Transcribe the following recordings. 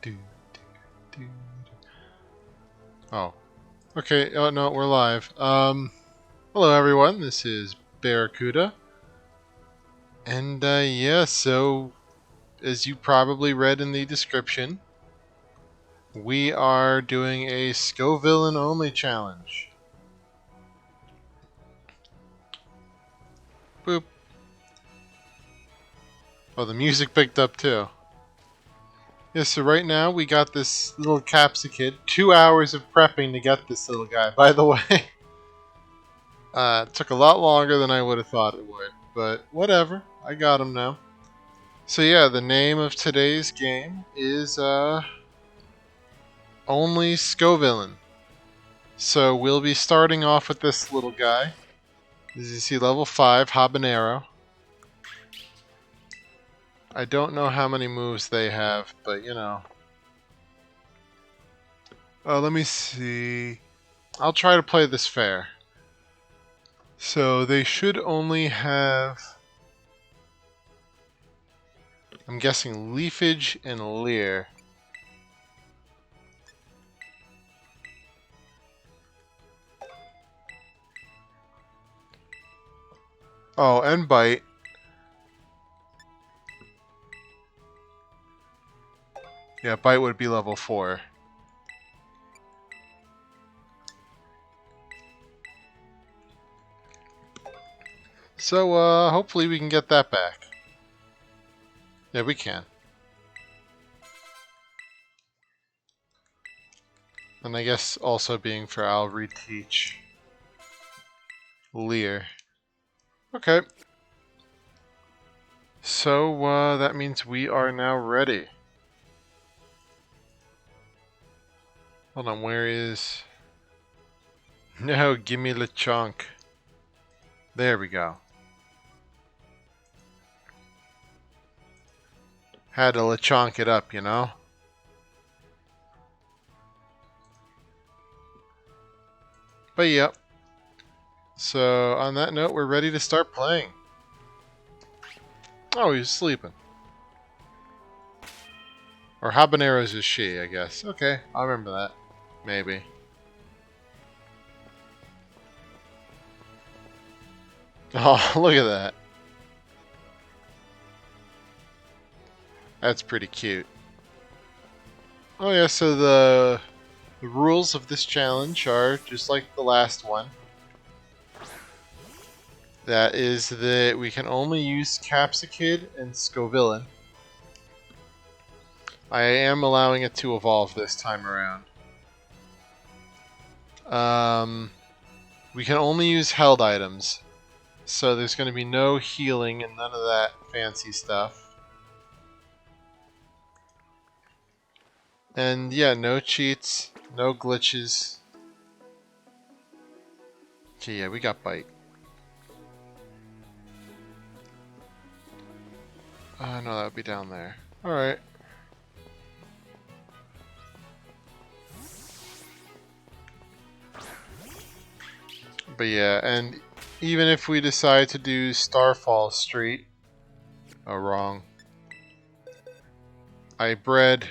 do, do. Oh. Okay, oh no, we're live. Hello everyone, this is Barracuda. And yeah, so as you probably read in the description, we are doing a Scovillain only challenge. Boop. Oh, the music picked up too. Yeah, so right now we got this little capsicid. 2 hours of prepping to get this little guy, by the way. It took a lot longer than I would have thought it would, but whatever. I got him now. So yeah, the name of today's game is only Scovillain. So we'll be starting off with this little guy. As you see, level 5, Habanero. I don't know how many moves they have, but you know. Let me see. I'll try to play this fair. So they should only have, I'm guessing, Leafage and Leer. Oh, and Bite. Yeah, Bite would be level 4. So, hopefully we can get that back. Yeah, we can. And I guess also being fair, I'll reteach Leer. Okay. So, that means we are now ready. Hold on, where is... No, gimme the chunk. There we go. Had to LeChonk it up, you know? But yep. So, on that note, we're ready to start playing. Oh, he's sleeping. Or Habaneros is she, I guess. Okay, I'll remember that. Maybe. Oh, look at that. That's pretty cute. Oh yeah, so the rules of this challenge are just like the last one. That is that we can only use Capsicid and Scovillain. I am allowing it to evolve this time around. We can only use held items. So there's going to be no healing and none of that fancy stuff. And yeah, no cheats, no glitches. Okay, yeah, we got Bite. No, that would be down there. Alright. But yeah, and even if we decide to do Starfall Street... Oh, wrong. I bred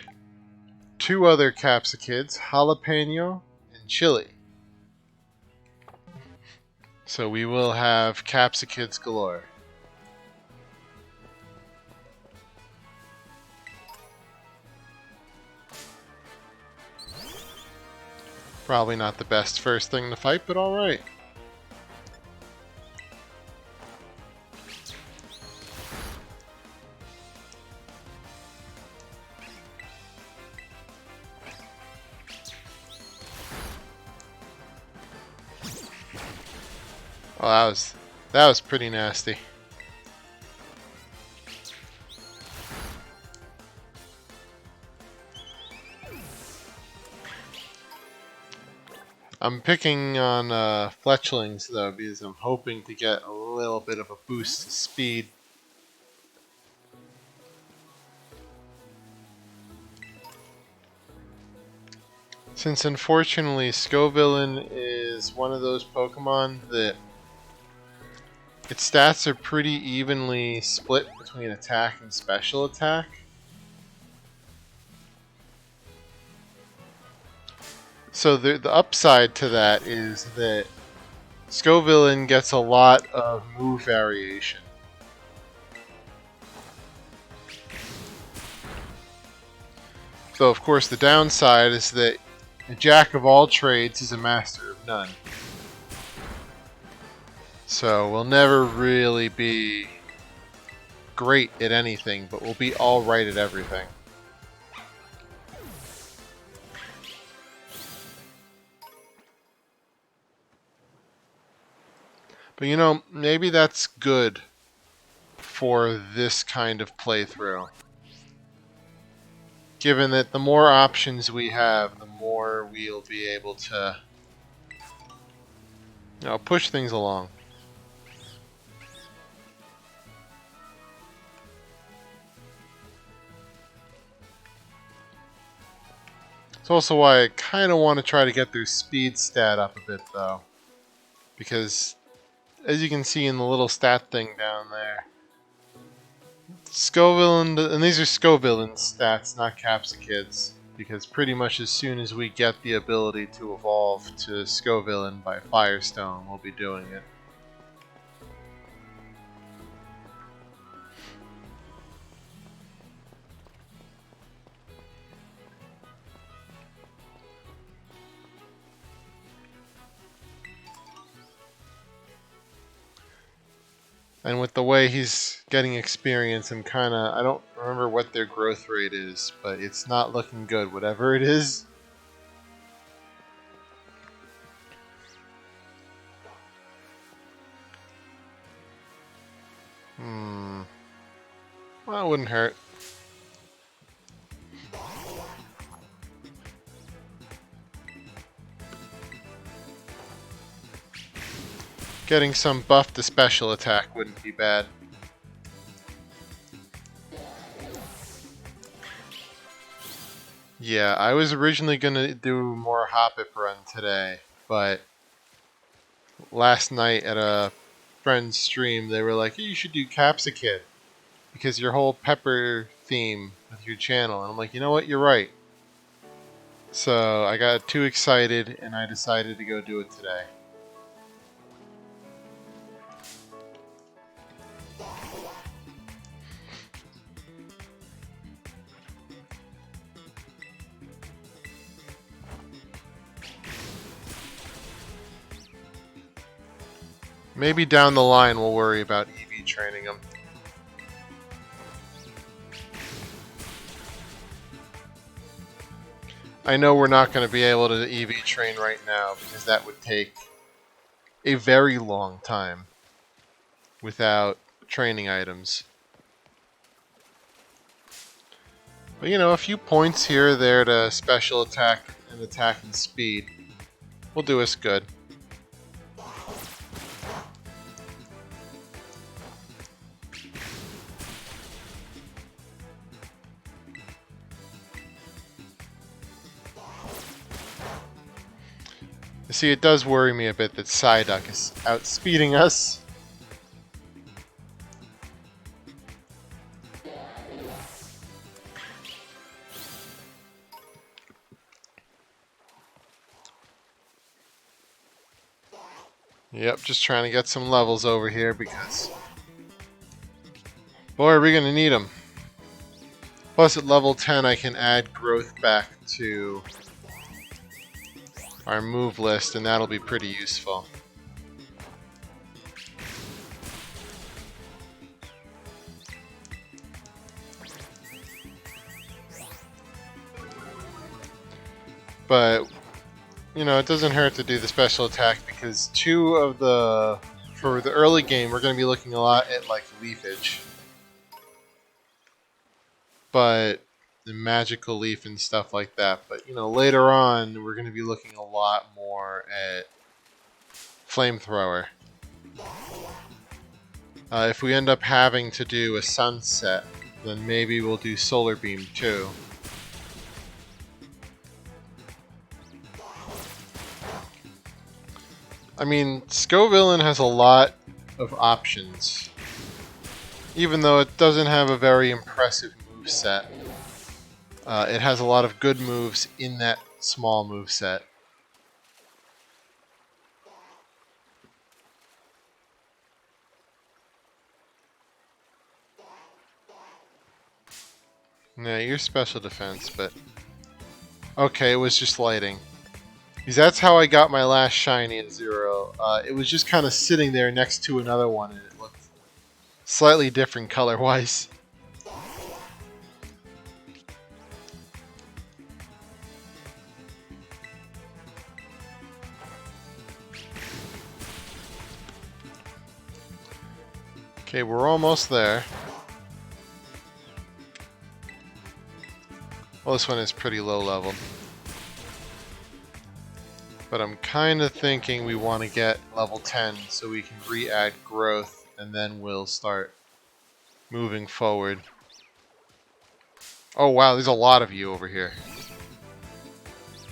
2 other Capsicids, Jalapeno and Chili. So we will have Capsicids galore. Probably not the best first thing to fight, but alright. Oh, that was pretty nasty. I'm picking on fletchlings though because I'm hoping to get a little bit of a boost to speed. Since unfortunately Scovillain is one of those Pokemon that its stats are pretty evenly split between attack and special attack. So the upside to that is that Scovillain gets a lot of move variation. Though, of course, the downside is that a jack of all trades is a master of none. So we'll never really be great at anything, but we'll be alright at everything. But you know, maybe that's good for this kind of playthrough. Given that the more options we have, the more we'll be able to, you know, push things along. It's also why I kind of want to try to get their speed stat up a bit, though. Because, as you can see in the little stat thing down there, Scovillain, and these are Scovillain stats, not Capsicid's, because pretty much as soon as we get the ability to evolve to Scovillain by Firestone, we'll be doing it. And with the way he's getting experience, I don't remember what their growth rate is, but it's not looking good, whatever it is. Well, it wouldn't hurt. Getting some buff to special attack wouldn't be bad. Yeah, I was originally going to do more Hoppip run today, but last night at a friend's stream, they were like, hey, you should do Capsicid, because your whole pepper theme with your channel. And I'm like, you know what, you're right. So I got too excited, and I decided to go do it today. Maybe down the line we'll worry about EV training them. I know we're not going to be able to EV train right now because that would take a very long time without training items. But you know, a few points here or there to special attack and attack and speed will do us good. You see, it does worry me a bit that Psyduck is outspeeding us. Yep, just trying to get some levels over here because, boy, are we going to need them. Plus, at level 10, I can add growth back to our move list, and that'll be pretty useful. But, you know, it doesn't hurt to do the special attack because for the early game, we're going to be looking a lot at, like, leafage. But the magical leaf and stuff like that. But, you know, later on, we're going to be looking a lot more at flamethrower. If we end up having to do a sunset, then maybe we'll do solar beam too. I mean, Scovillain has a lot of options. Even though it doesn't have a very impressive moveset. It has a lot of good moves in that small moveset. Yeah, you're special defense, but... Okay, it was just lighting. Because that's how I got my last shiny in Zero. It was just kind of sitting there next to another one, and it looked slightly different color-wise. Okay, we're almost there. Well, this one is pretty low leveled. But I'm kind of thinking we want to get level 10 so we can re-add growth, and then we'll start moving forward. Oh wow, there's a lot of you over here.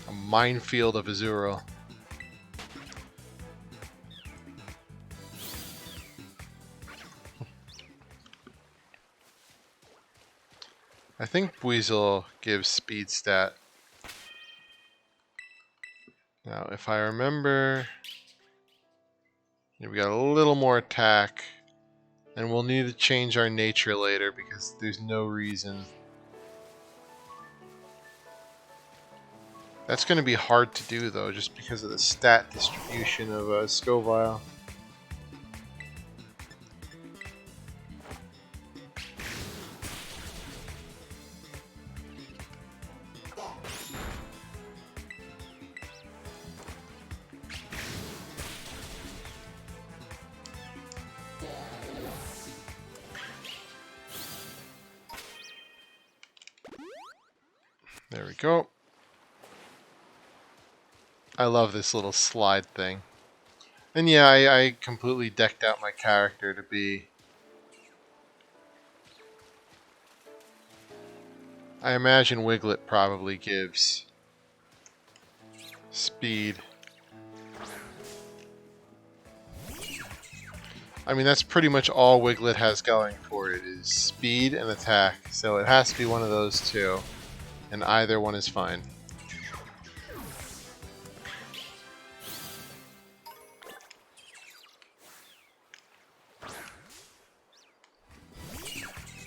A minefield of Azuro. I think Weasel gives speed stat. Now, if I remember, we got a little more attack, and we'll need to change our nature later because there's no reason. That's going to be hard to do though, just because of the stat distribution of Scovillain. There we go. I love this little slide thing. And yeah, I completely decked out my character to be... I imagine Wiglet probably gives speed. I mean, that's pretty much all Wiglet has going for it, is speed and attack. So it has to be one of those two, and either one is fine.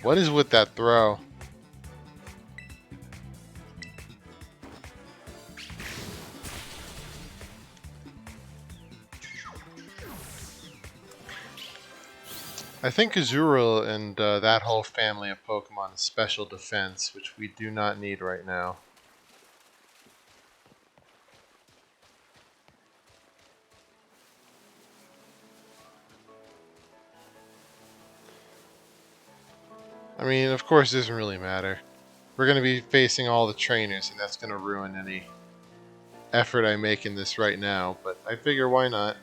What is with that throw? I think Azurill and that whole family of Pokemon is special defense, which we do not need right now. I mean, of course it doesn't really matter. We're going to be facing all the trainers, and that's going to ruin any effort I make in this right now, but I figure why not?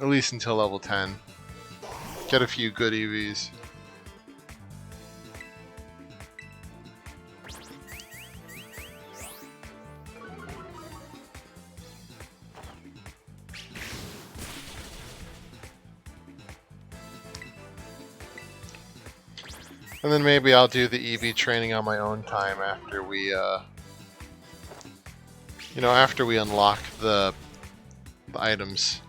At least until level 10. Get a few good EVs. And then maybe I'll do the EV training on my own time after we, after we unlock the items.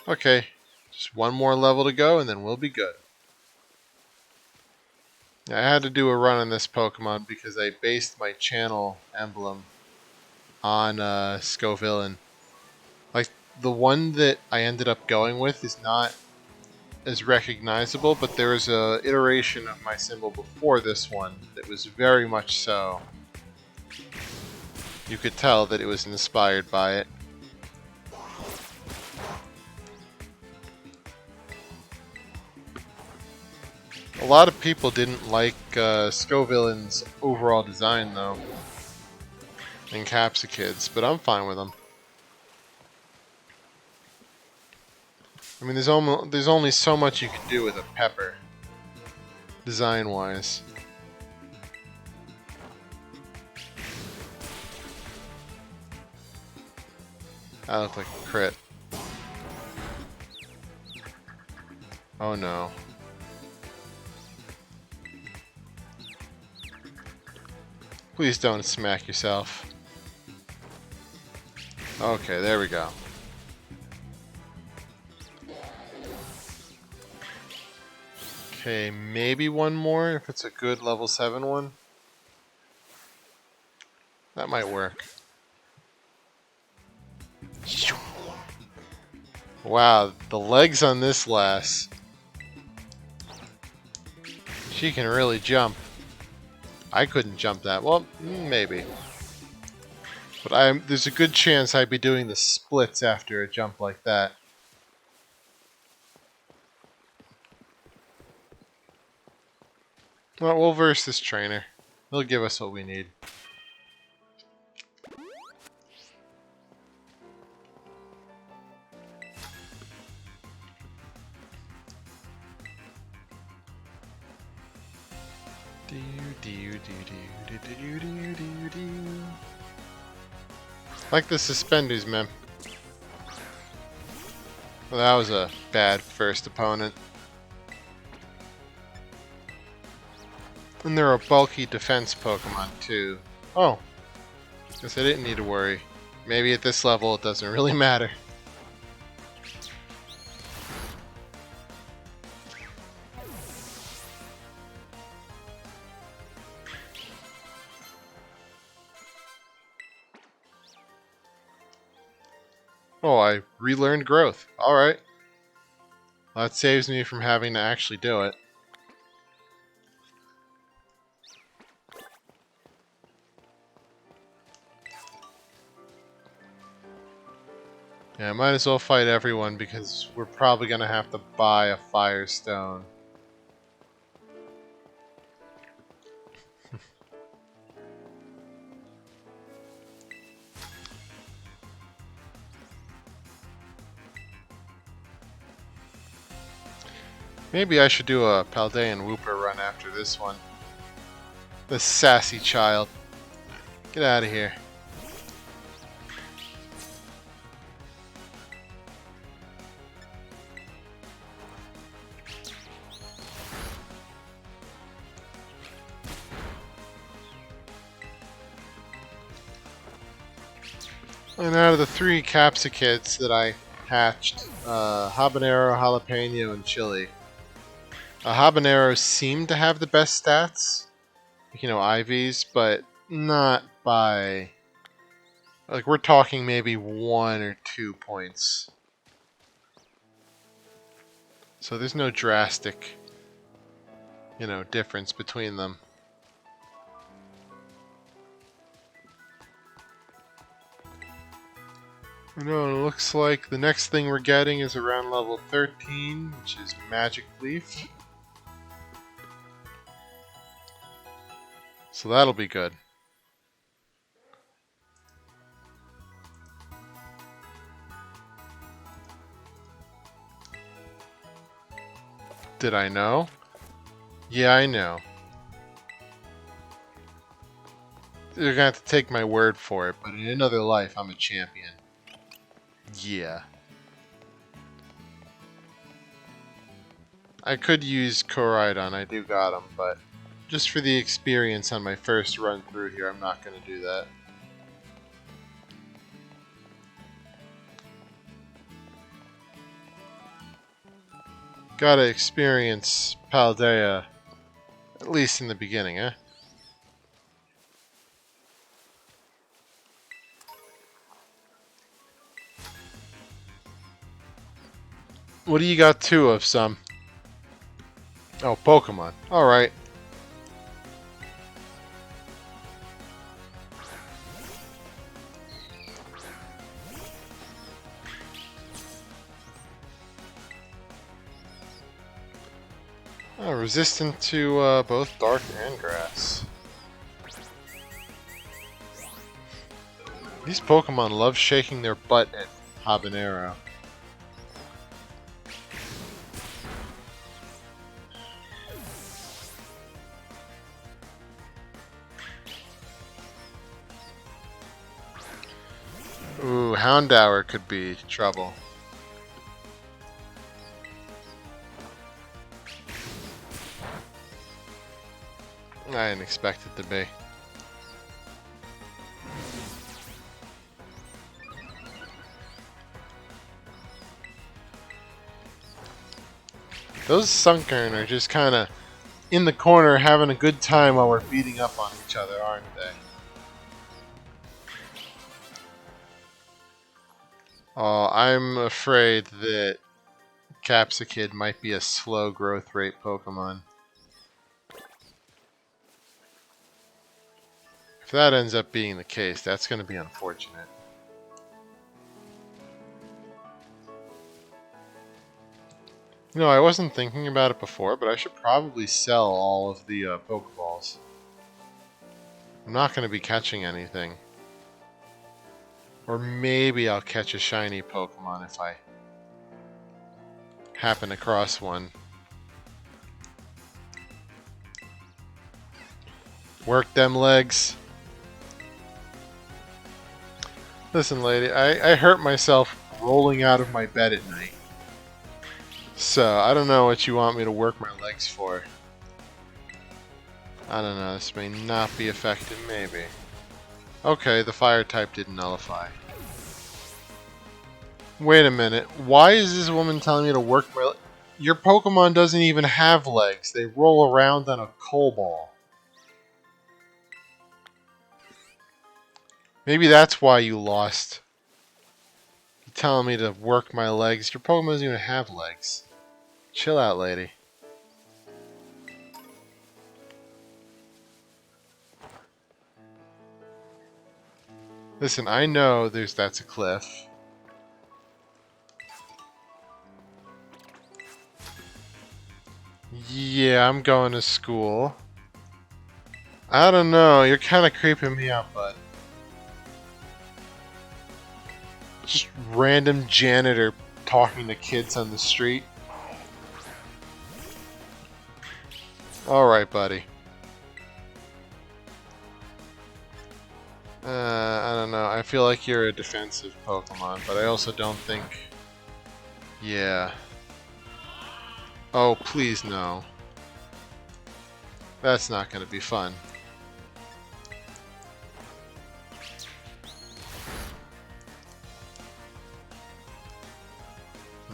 Okay, just one more level to go and then we'll be good. I had to do a run on this Pokemon because I based my channel emblem on Scovillain. Like, the one that I ended up going with is not as recognizable, but there was a iteration of my symbol before this one that was very much so. You could tell that it was inspired by it. A lot of people didn't like Scovillain's overall design though, in Capsikids, but I'm fine with them. I mean, there's only so much you can do with a pepper, design-wise. That looked like a crit. Oh no. Please don't smack yourself. Okay, there we go. Okay, maybe one more if it's a good level 7 one. That might work. Wow, the legs on this lass. She can really jump. I couldn't jump that. Well, maybe. But there's a good chance I'd be doing the splits after a jump like that. Well, we'll verse this trainer. He'll give us what we need. Like the suspenders, man. Well, that was a bad first opponent. And they're a bulky defense Pokemon, too. Oh. Guess I didn't need to worry. Maybe at this level it doesn't really matter. Oh, I relearned growth. Alright. Well, that saves me from having to actually do it. Yeah, I might as well fight everyone because we're probably going to have to buy a Firestone. Maybe I should do a Paldean Wooper run after this one. The sassy child. Get out of here. And out of the 3 Capsicums that I hatched, Habanero, Jalapeno, and Chili. Habanero seemed to have the best stats. You know, IVs, but not by... Like, we're talking maybe 1 or 2 points. So there's no drastic, you know, difference between them. I know, it looks like the next thing we're getting is around level 13, which is Magic Leaf. So that'll be good. Did I know? Yeah, I know. You're gonna have to take my word for it, but in another life, I'm a champion. Yeah. I could use Koraidon, I do got him, but just for the experience on my first run through here, I'm not gonna do that. Gotta experience Paldea, at least in the beginning, eh? What do you got 2 of, some? Oh, Pokemon. Alright. Resistant to both Dark and Grass. These Pokemon love shaking their butt at Habanero. Ooh, Houndour could be trouble. I didn't expect it to be. Those Sunkern are just kind of in the corner having a good time while we're beating up on each other, aren't they? Oh, I'm afraid that Capsicid might be a slow growth rate Pokemon. If that ends up being the case, that's going to be unfortunate. No, I wasn't thinking about it before, but I should probably sell all of the Pokeballs. I'm not going to be catching anything. Or maybe I'll catch a shiny Pokemon if I happen across one. Work them legs. Listen, lady, I hurt myself rolling out of my bed at night. So, I don't know what you want me to work my legs for. I don't know, this may not be effective, maybe. Okay, the fire type didn't nullify. Wait a minute, why is this woman telling me to work my legs? Your Pokemon doesn't even have legs, they roll around on a coal ball. Maybe that's why you lost. You're telling me to work my legs. Your Pokemon doesn't even have legs. Chill out, lady. Listen, I know that's a cliff. Yeah, I'm going to school. I don't know, you're kind of creeping me out, bud. Just random janitor talking to kids on the street. Alright, buddy. I don't know. I feel like you're a defensive Pokemon, but I also don't think... Yeah. Oh, please no. That's not going to be fun.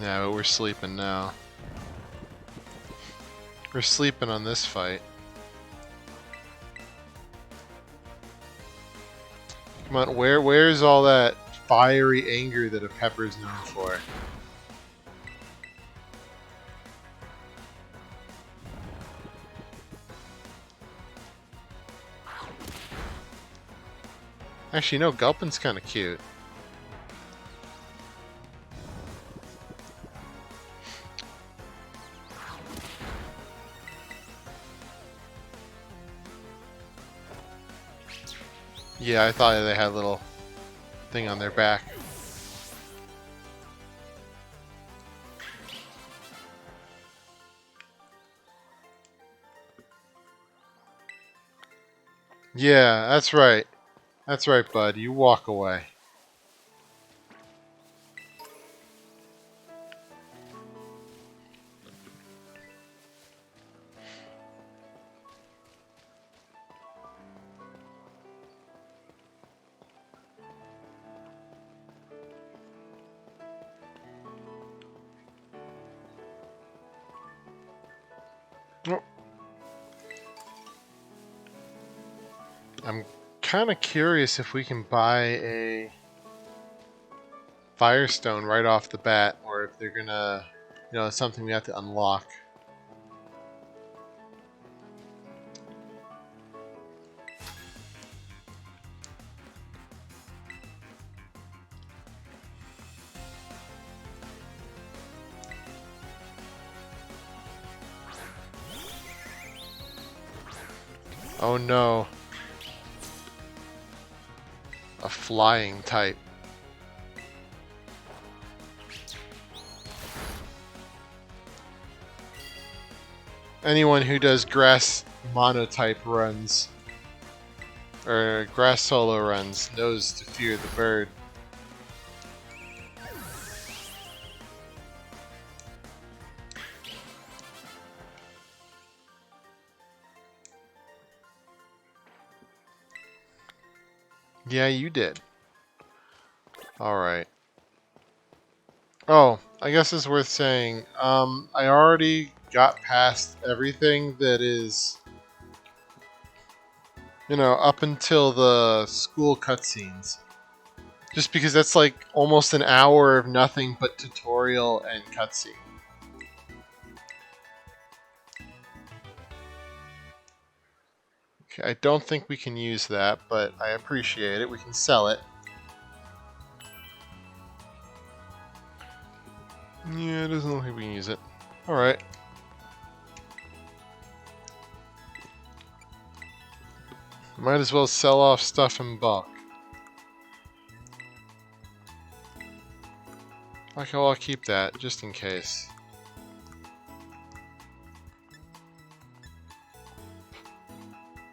Yeah, but we're sleeping now. We're sleeping on this fight. Come on, where's all that fiery anger that a Pepper's known for? Actually, no, Gulpin's kind of cute. Yeah, I thought they had a little thing on their back. Yeah, that's right. That's right, bud. You walk away. Oh. I'm kind of curious if we can buy a Firestone right off the bat, or if they're gonna, it's something we have to unlock. Oh no. A flying type. Anyone who does grass monotype runs, or grass solo runs, knows to fear the bird. Yeah, you did. Alright. Oh, I guess it's worth saying, I already got past everything that is, up until the school cutscenes. Just because that's like almost an hour of nothing but tutorial and cutscene. Okay, I don't think we can use that, but I appreciate it. We can sell it. Yeah, it doesn't look like we can use it. Alright. Might as well sell off stuff in bulk. Okay, well, I'll keep that, just in case.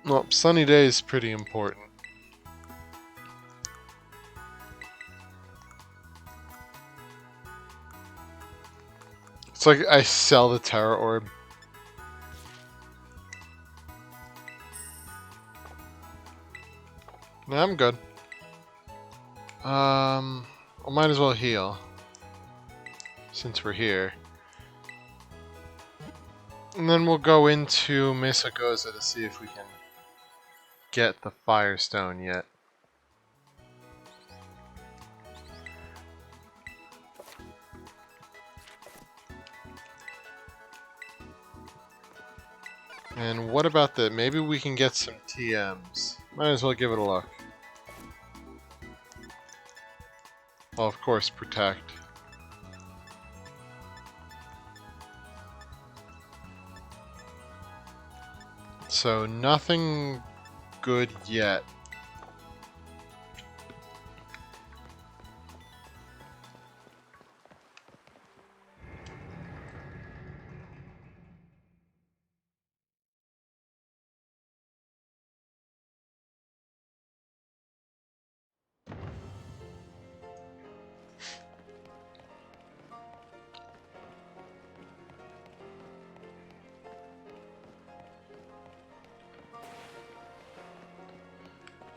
Well, sunny day is pretty important. It's like I sell the Terra Orb. No, I'm good. I might as well heal. Since we're here. And then we'll go into Mesagoza to see if we can get the Firestone yet. And what about the... maybe we can get some TMs. Might as well give it a look. Well, of course, protect. So, nothing good yet.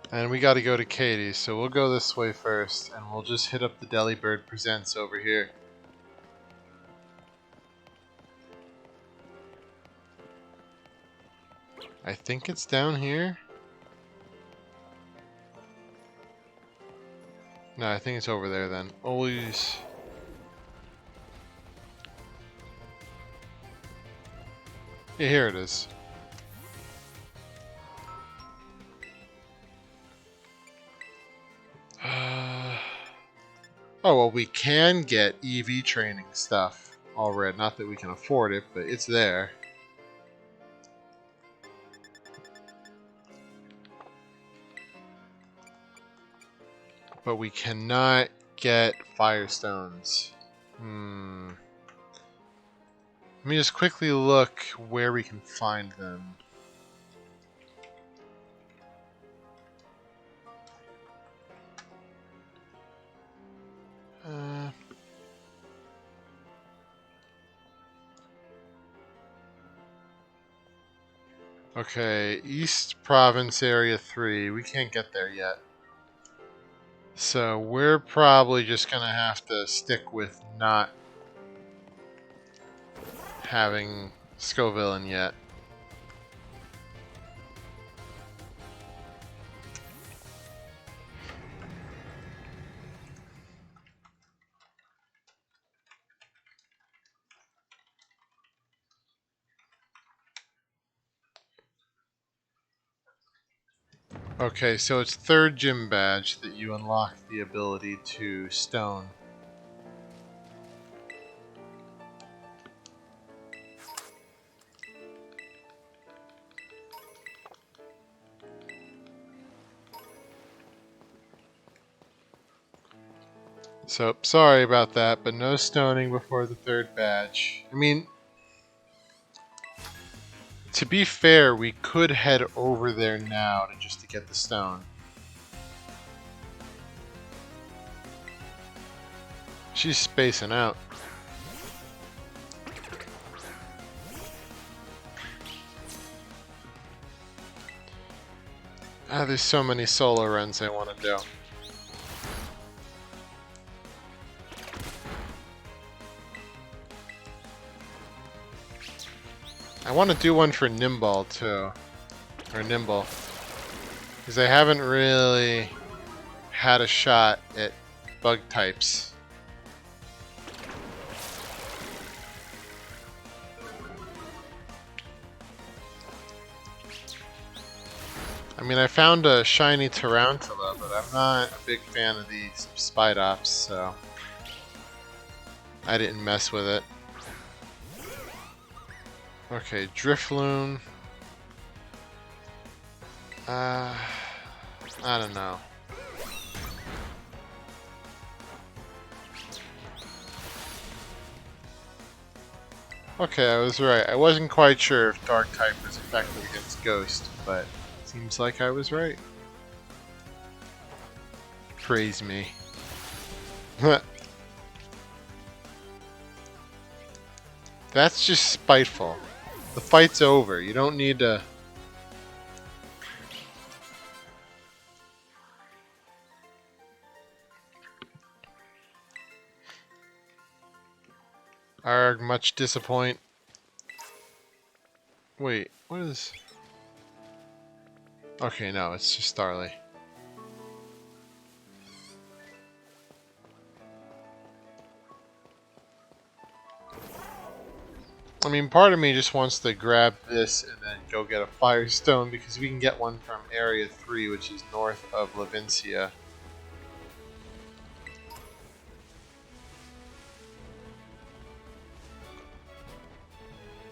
And we gotta go to Katie's, so we'll go this way first, and we'll just hit up the Delibird Presents over here. I think it's down here? No, I think it's over there then. Always... yeah, here it is. Oh, well, we can get EV training stuff already. Not that we can afford it, but it's there. But we cannot get Firestones. Let me just quickly look where we can find them. Okay, East Province Area 3. We can't get there yet. So we're probably just gonna have to stick with not having Scovillain yet. Okay, so it's third gym badge that you unlock the ability to stone. So, sorry about that, but no stoning before the third badge. I mean, to be fair, we could head over there now just to get the stone. She's spacing out. There's so many solo runs I want to do. I want to do one for Nimble too. Or Nimble. Because I haven't really had a shot at bug types. I mean, I found a shiny Tarantula, but I'm not a big fan of these Spidops, so I didn't mess with it. Okay, Drifloon. I don't know. Okay, I was right. I wasn't quite sure if Dark type was effective against Ghost, but seems like I was right. Praise me. That's just spiteful. The fight's over. You don't need to... Arg, much disappoint. Wait, what is... Okay, no, it's just Starly. I mean, part of me just wants to grab this and then go get a Firestone because we can get one from Area 3, which is north of Levincia.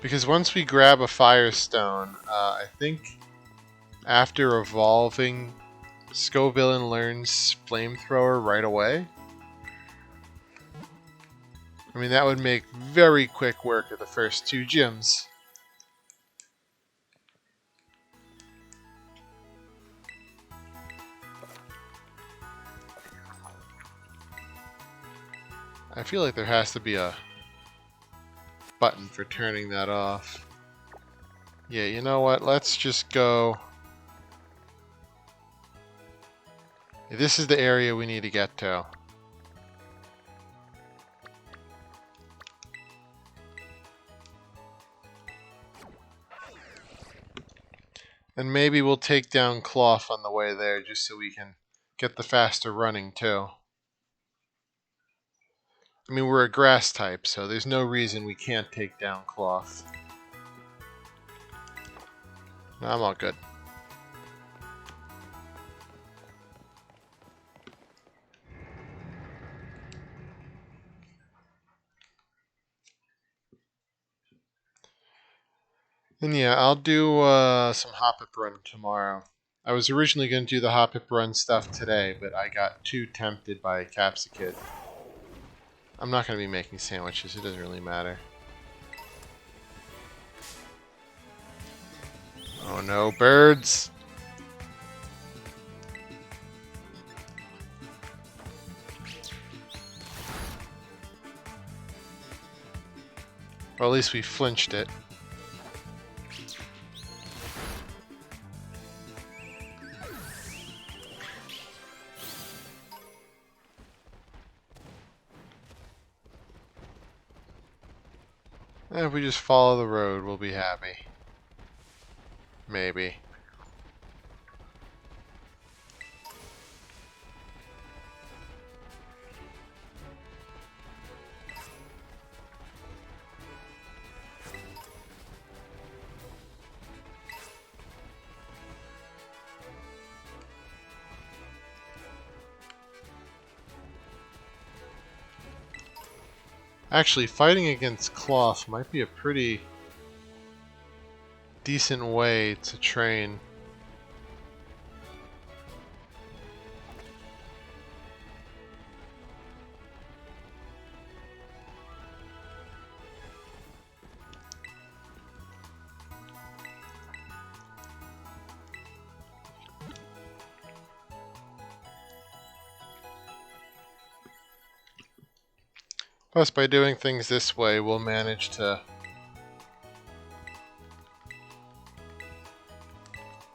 Because once we grab a Firestone, I think after evolving, Scovillain learns Flamethrower right away. I mean, that would make very quick work of the first two gyms. I feel like there has to be a button for turning that off. Yeah, you know what? Let's just go... This is the area we need to get to. And maybe we'll take down Cloth on the way there just so we can get the faster running too. I mean, we're a grass type, so there's no reason we can't take down Cloth. No, I'm all good. And yeah, I'll do some Hoppip Run tomorrow. I was originally going to do the Hoppip Run stuff today, but I got too tempted by Capsicid. I'm not going to be making sandwiches, it doesn't really matter. Oh no, birds! Well, at least we flinched it. If we just follow the road, we'll be happy. Maybe. Actually, fighting against Cloth might be a pretty decent way to train. Plus, by doing things this way, we'll manage to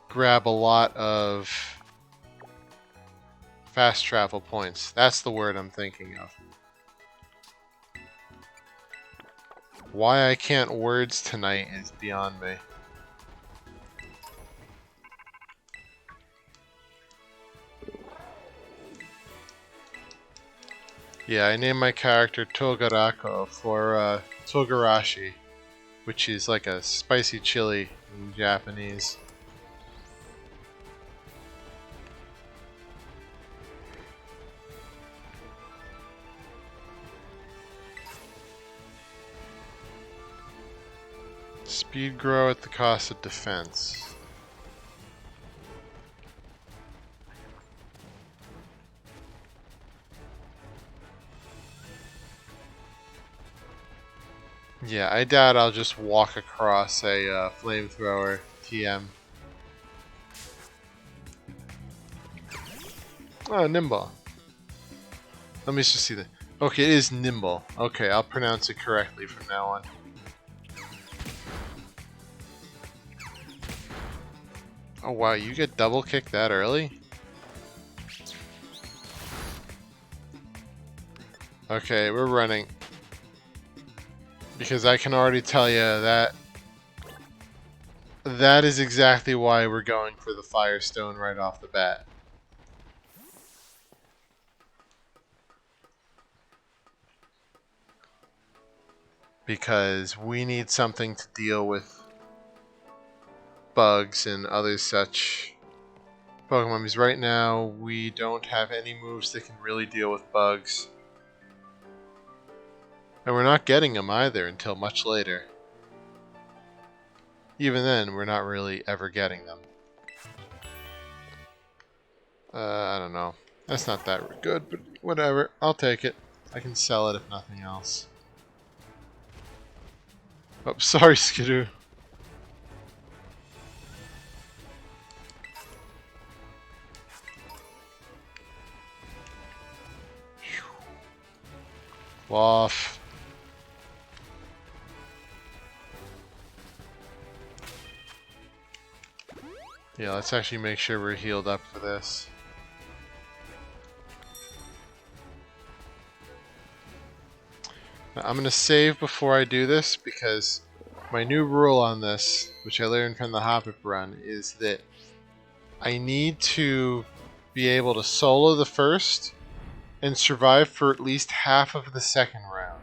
grab a lot of fast travel points. That's the word I'm thinking of. Why I can't words tonight is beyond me. Yeah, I named my character Togarako for Togarashi, which is like a spicy chili in Japanese. Speed grow at the cost of defense. Yeah, I doubt I'll just walk across a flamethrower TM. Oh, nimble. Let me just see that. Okay, it is nimble. Okay, I'll pronounce it correctly from now on. Oh wow, you get double kicked that early? Okay, we're running. Because I can already tell you that that is exactly why we're going for the Firestone right off the bat. Because we need something to deal with bugs and other such Pokemon. Because right now we don't have any moves that can really deal with bugs. And we're not getting them either until much later. Even then, we're not really ever getting them. I don't know. That's not that good, but whatever. I'll take it. I can sell it if nothing else. Oh, sorry, Skidoo. Off. Yeah, let's actually make sure we're healed up for this. Now, I'm going to save before I do this because my new rule on this, which I learned from the Hoppip run, is that I need to be able to solo the first and survive for at least half of the second round.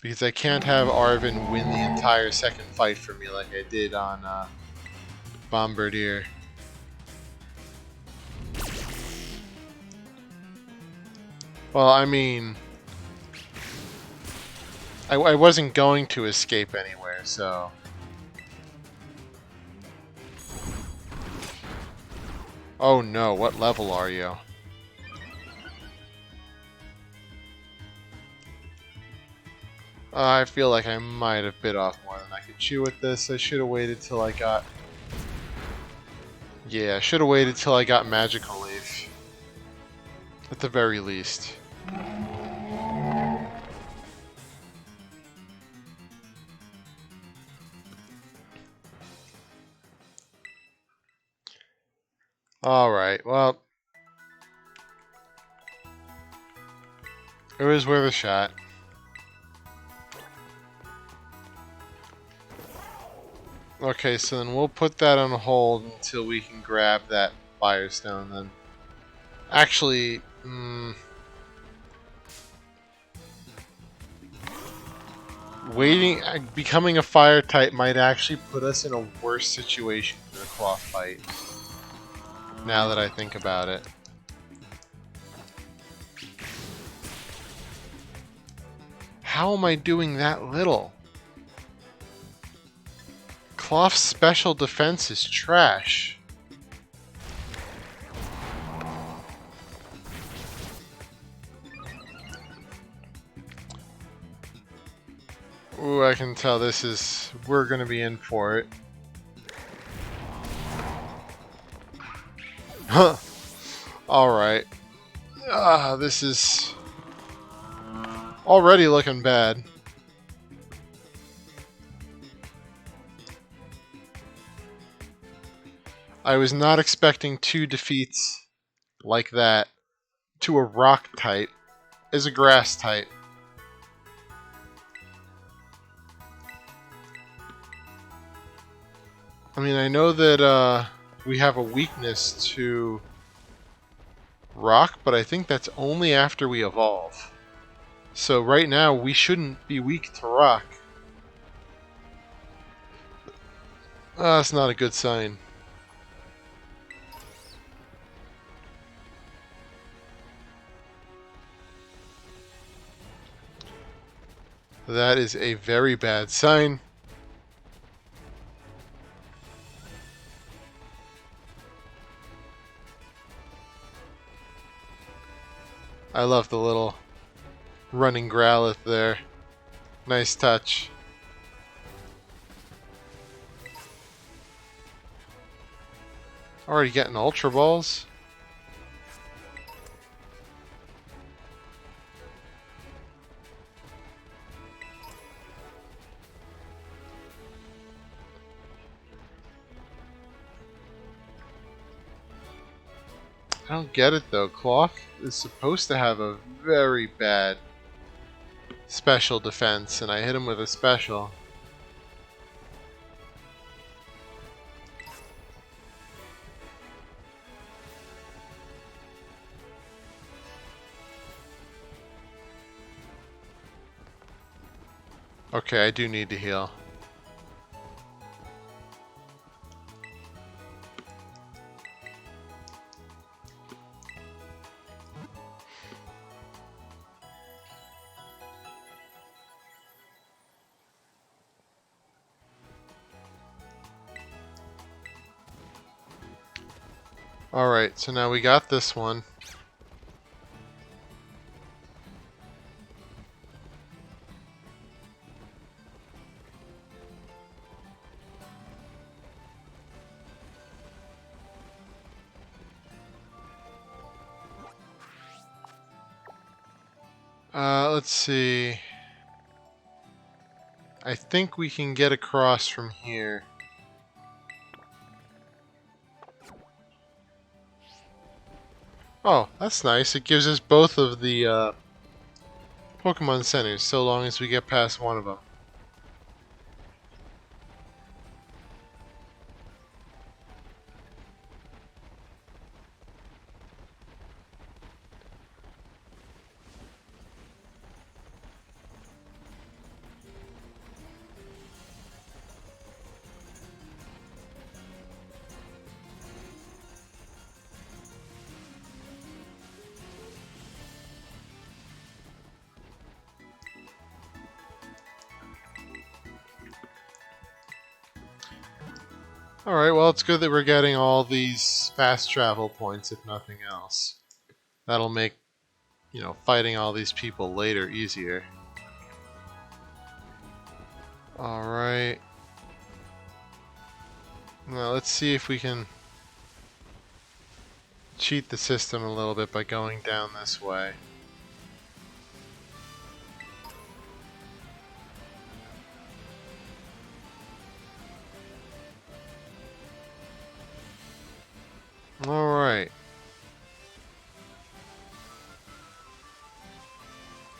Because I can't have Arven win the entire second fight for me like I did on Bombardier. Well, I mean, I wasn't going to escape anywhere, so... Oh no, what level are you? I feel like I might have bit off more than I could chew with this. I should have waited till I got... Yeah, I should have waited till I got Magical Leaf. At the very least. Alright, well... It was worth a shot. Okay, so then we'll put that on hold until we can grab that Firestone then. Actually, becoming a fire type might actually put us in a worse situation for the claw fight. Now that I think about it. How am I doing that little? Clough's special defense is trash. Ooh, I can tell this is... We're gonna be in for it. Huh. Alright. This is... already looking bad. I was not expecting 2 defeats like that to a rock type as a grass type. I mean, I know that we have a weakness to rock, but I think that's only after we evolve. So right now, we shouldn't be weak to rock. That's not a good sign. That is a very bad sign. I love the little running Growlithe there. Nice touch. Already getting Ultra Balls. I don't get it though. Cloth is supposed to have a very bad special defense, and I hit him with a special. Okay, I do need to heal. Alright, so now we got this one. Let's see. I think we can get across from here. Oh, that's nice. It gives us both of the Pokemon centers, so long as we get past one of them. Alright, well, it's good that we're getting all these fast travel points, if nothing else. That'll make, fighting all these people later easier. Alright. Now, let's see if we can cheat the system a little bit by going down this way. Alright.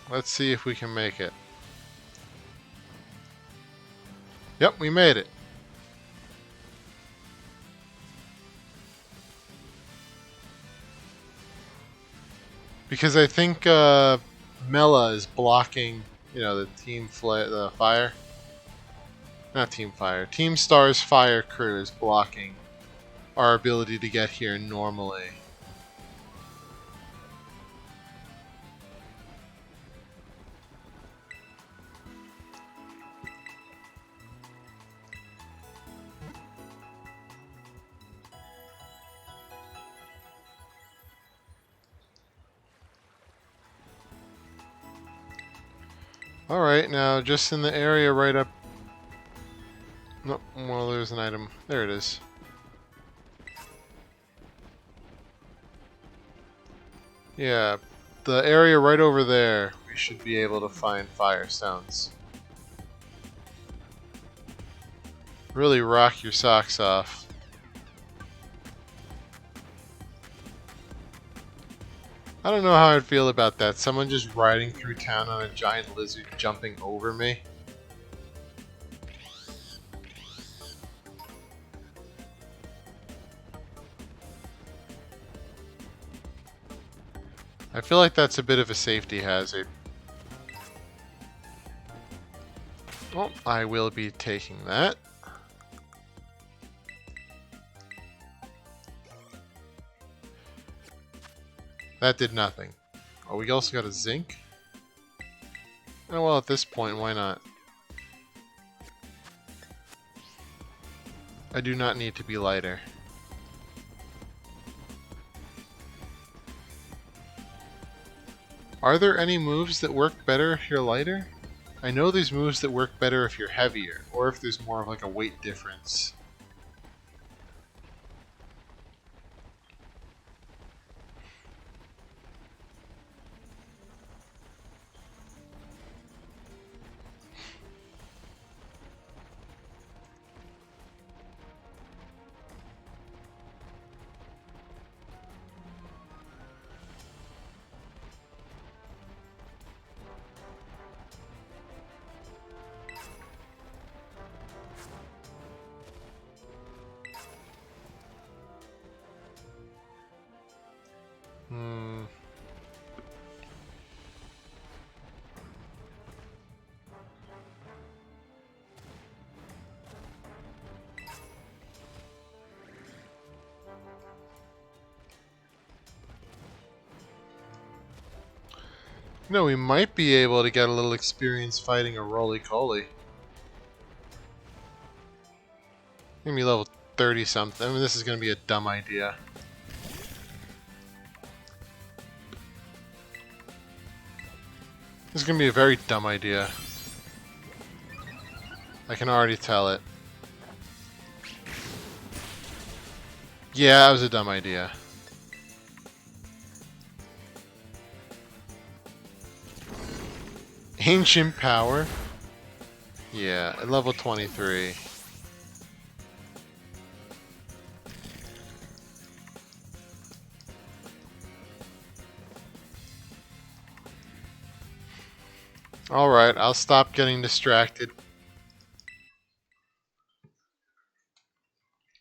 Let's see if we can make it. Yep, we made it. Because I think Mela is blocking, the the fire. Not Team Fire. Team Star's fire crew is blocking our ability to get here normally. Alright, now just in the area right up... Nope, well there's an item. There it is. Yeah, the area right over there, we should be able to find fire stones. Really rock your socks off. I don't know how I'd feel about that. Someone just riding through town on a giant lizard jumping over me. I feel like that's a bit of a safety hazard. Well, I will be taking that. That did nothing. Oh, we also got a zinc? Oh well, at this point, why not? I do not need to be lighter. Are there any moves that work better if you're lighter? I know there's moves that work better if you're heavier, or if there's more of like a weight difference. Hmm. No, we might be able to get a little experience fighting a roly-coly. Gonna be level 30 something. I mean, this is gonna be a dumb idea. This is gonna be a very dumb idea. I can already tell it. Yeah, that was a dumb idea. Ancient power? Yeah, at level 23. Alright, I'll stop getting distracted.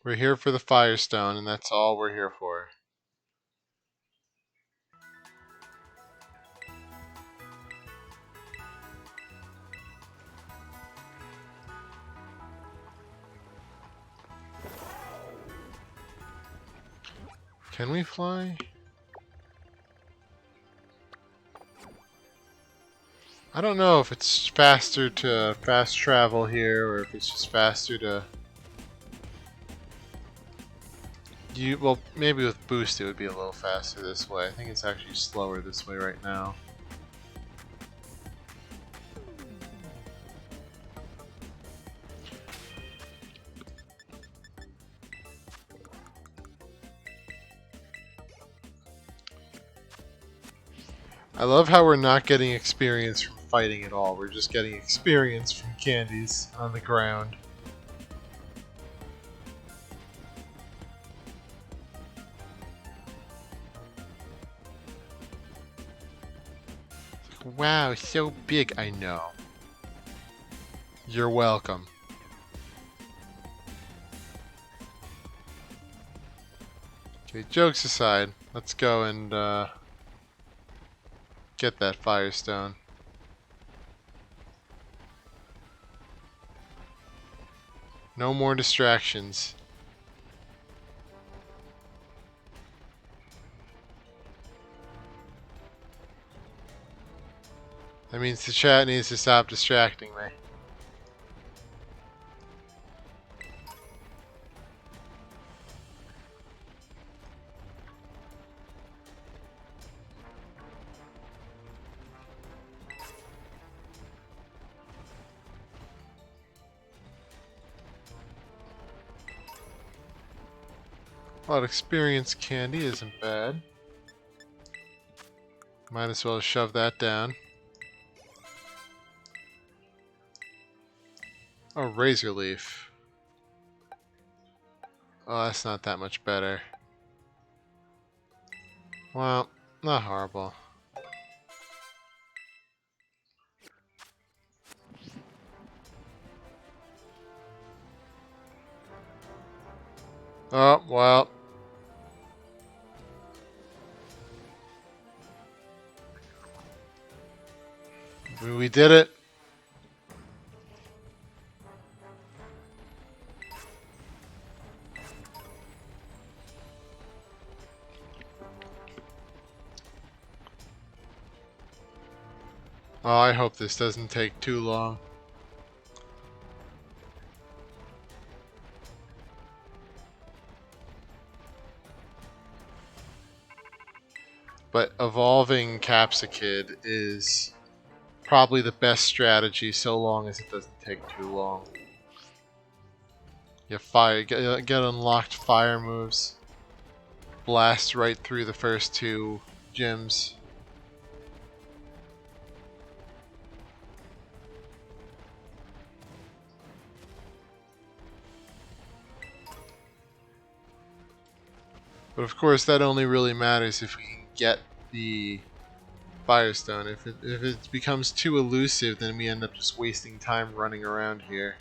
We're here for the Firestone, and that's all we're here for. Can we fly? I don't know if it's faster to fast travel here, or if it's just faster to... Well, maybe with boost it would be a little faster this way. I think it's actually slower this way right now. I love how we're not getting experience from fighting at all. We're just getting experience from candies on the ground. Wow, so big, I know. You're welcome. Okay, jokes aside, let's go and get that Firestone. No more distractions. That means the chat needs to stop distracting me. A lot of experience candy isn't bad. Might as well shove that down. Oh, razor leaf. Oh, that's not that much better. Well, Not horrible. Oh, well. We did it. Oh, I hope this doesn't take too long. But evolving Capsicid is probably the best strategy so long as it doesn't take too long. You get unlocked fire moves. Blast right through the first two gyms. But of course that only really matters if we can get the Firestone. If it becomes too elusive, then we end up just wasting time running around here.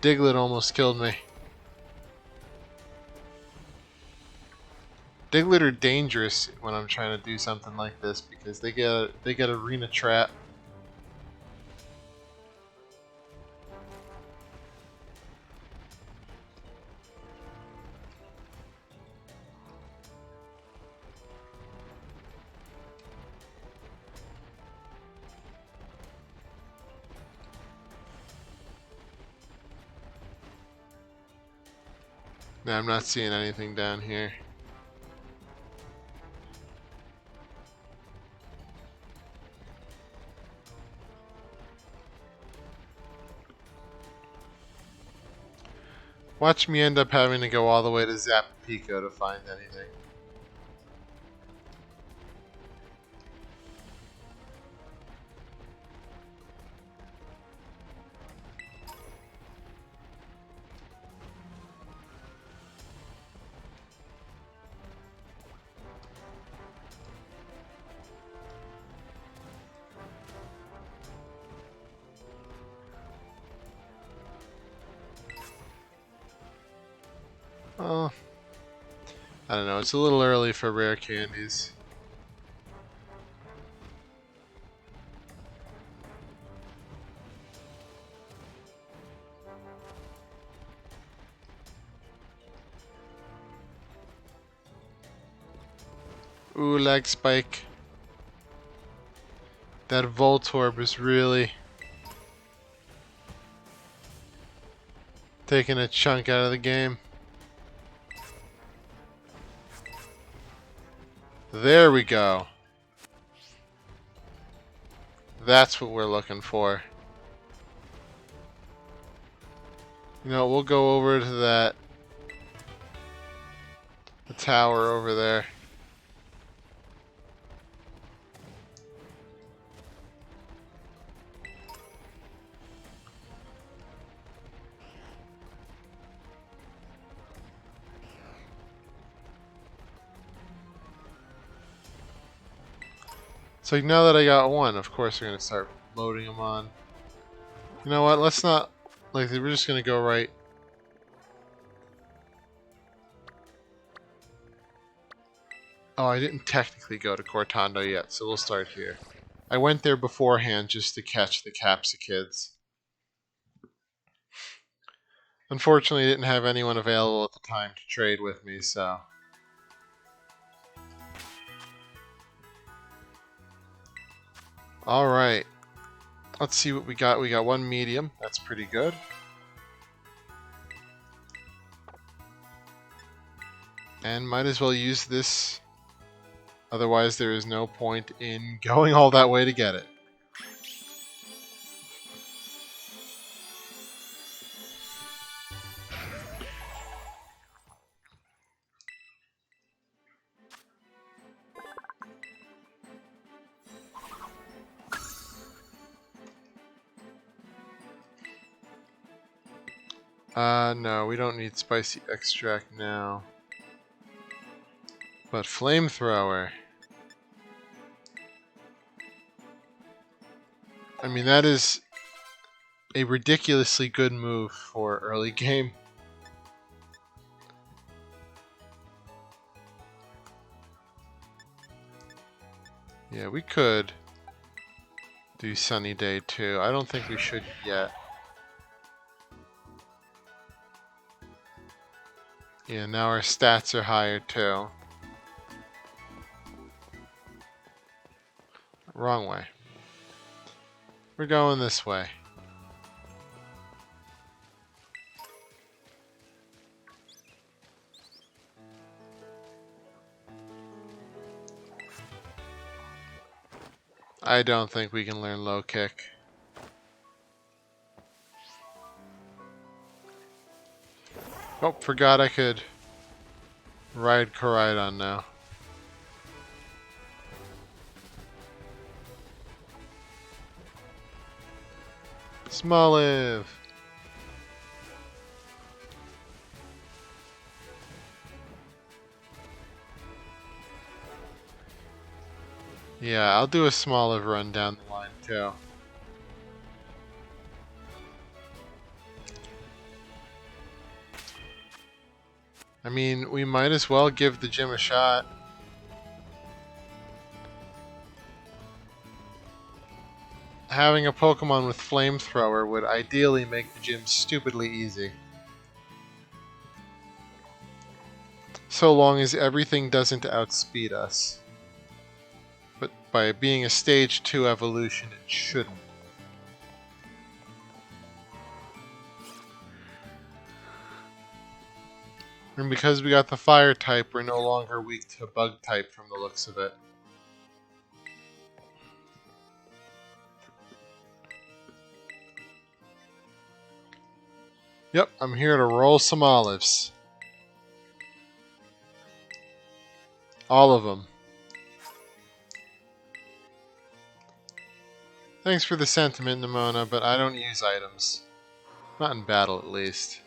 Diglett almost killed me. Diglett are dangerous when I'm trying to do something like this because they get arena trap. No, I'm not seeing anything down here. Watch me end up having to go all the way to Zapico to find anything. Oh, I don't know. It's a little early for rare candies. Ooh, leg spike. That Voltorb was really taking a chunk out of the game. There we go. That's what we're looking for. You know, we'll go over to the tower over there. So now that I got one, of course we're going to start loading them on. You know what, let's not, like, we're just going to go right. Oh, I didn't technically go to Cortando yet, so we'll start here. I went there beforehand just to catch the Capsikids. Unfortunately, I didn't have anyone available at the time to trade with me, so... Alright. Let's see what we got. We got one medium. That's pretty good. And might as well use this. Otherwise, there is no point in going all that way to get it. No, we don't need spicy extract now. But flamethrower. I mean, that is a ridiculously good move for early game. Yeah, we could do Sunny Day too. I don't think we should yet. Yeah, now our stats are higher too. Wrong way. We're going this way. I don't think we can learn low kick. Oh, forgot I could ride Koraidon now. Smoliv! Yeah, I'll do a Smoliv run down the line too. I mean, we might as well give the gym a shot. Having a Pokemon with Flamethrower would ideally make the gym stupidly easy. So long as everything doesn't outspeed us. But by being a Stage 2 evolution, it shouldn't. And because we got the Fire type, we're no longer weak to Bug type from the looks of it. Yep, I'm here to roll some olives. All of them. Thanks for the sentiment, Nimona, but I don't use items. Not in battle, at least.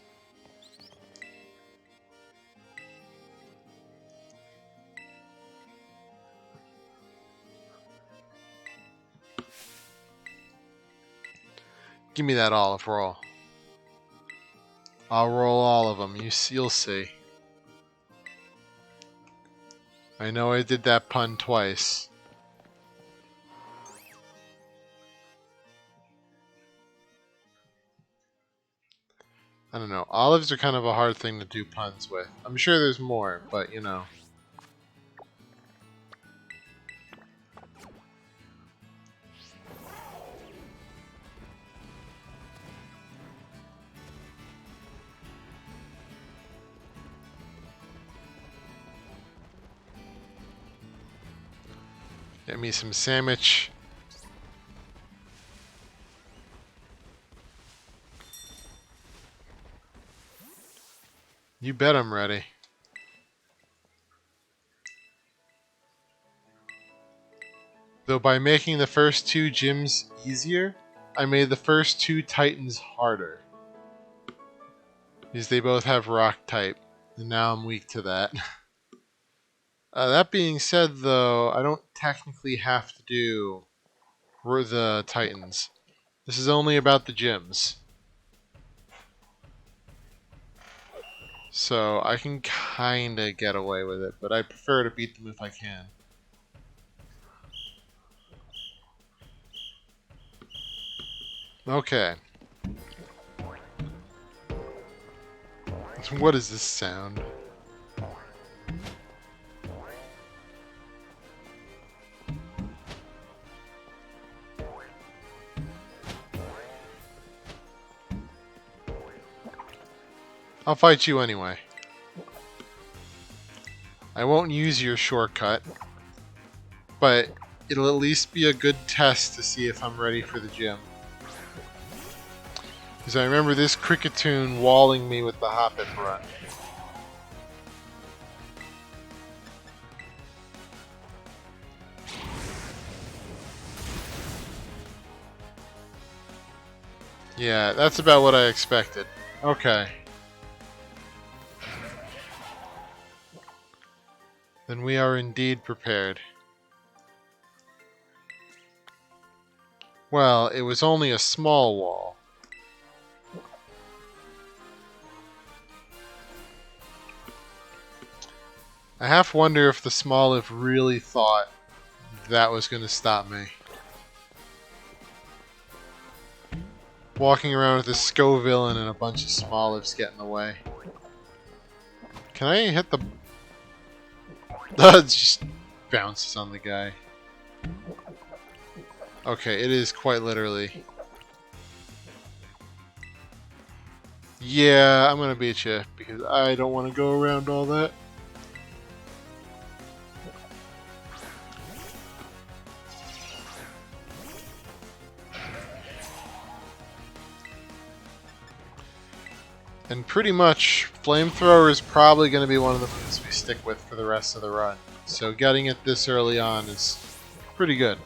Give me that olive roll. I'll roll all of them. You'll see. I know I did that pun twice. I don't know. Olives are kind of a hard thing to do puns with. I'm sure there's more, but you know. Get me some sandwich. You bet I'm ready. Though by making the first two gyms easier, I made the first two Titans harder. Because they both have rock type, and now I'm weak to that. That being said, though, I don't technically have to do the Titans. This is only about the gyms. So I can kinda get away with it, but I prefer to beat them if I can. Okay. What is this sound? I'll fight you anyway. I won't use your shortcut, but it'll at least be a good test to see if I'm ready for the gym. Because I remember this Cricketune walling me with the Hoppip run. Yeah, that's about what I expected. Okay. Then we are indeed prepared. Well, it was only a small wall. I half wonder if the Smoliv really thought that was going to stop me. Walking around with a Scovillain and a bunch of Smolivs get in the way. Can I hit the... It just bounces on the guy. Okay, it is quite literally. Yeah, I'm gonna beat you because I don't want to go around all that. And pretty much, Flamethrower is probably going to be one of the moves we stick with for the rest of the run. So getting it this early on is pretty good.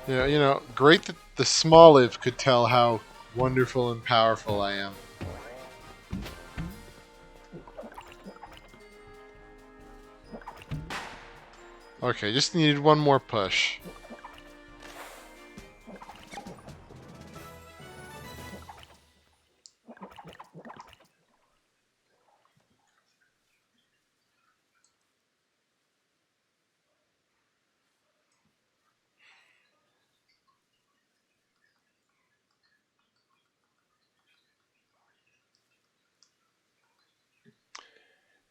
Yeah, you know, great that the Smoliv could tell how wonderful and powerful I am. Okay, just needed one more push.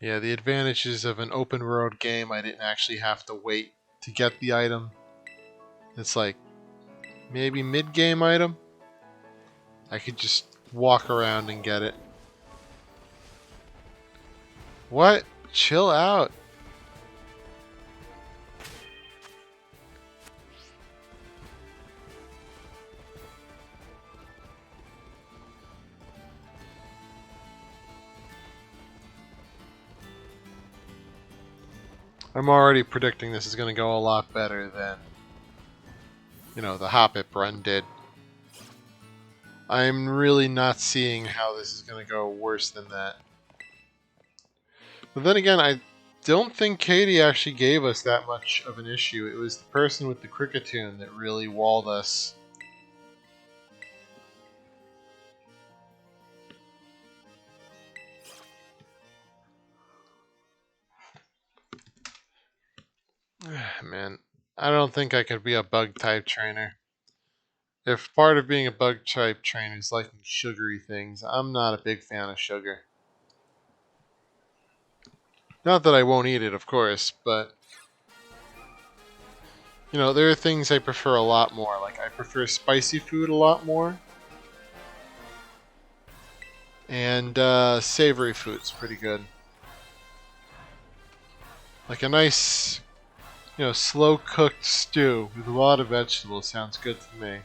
Yeah, the advantages of an open road game, I didn't actually have to wait to get the item. It's like, maybe mid-game item? I could just walk around and get it. What? Chill out. I'm already predicting this is going to go a lot better than, you know, the Hop-It run did. I'm really not seeing how this is going to go worse than that. But then again, I don't think Katie actually gave us that much of an issue. It was the person with the Cricketune that really walled us. Man, I don't think I could be a bug-type trainer. If part of being a bug-type trainer is liking sugary things, I'm not a big fan of sugar. Not that I won't eat it, of course, but... You know, there are things I prefer a lot more. Like, I prefer spicy food a lot more. And savory food's pretty good. Like a nice, you know, slow-cooked stew with a lot of vegetables sounds good to me.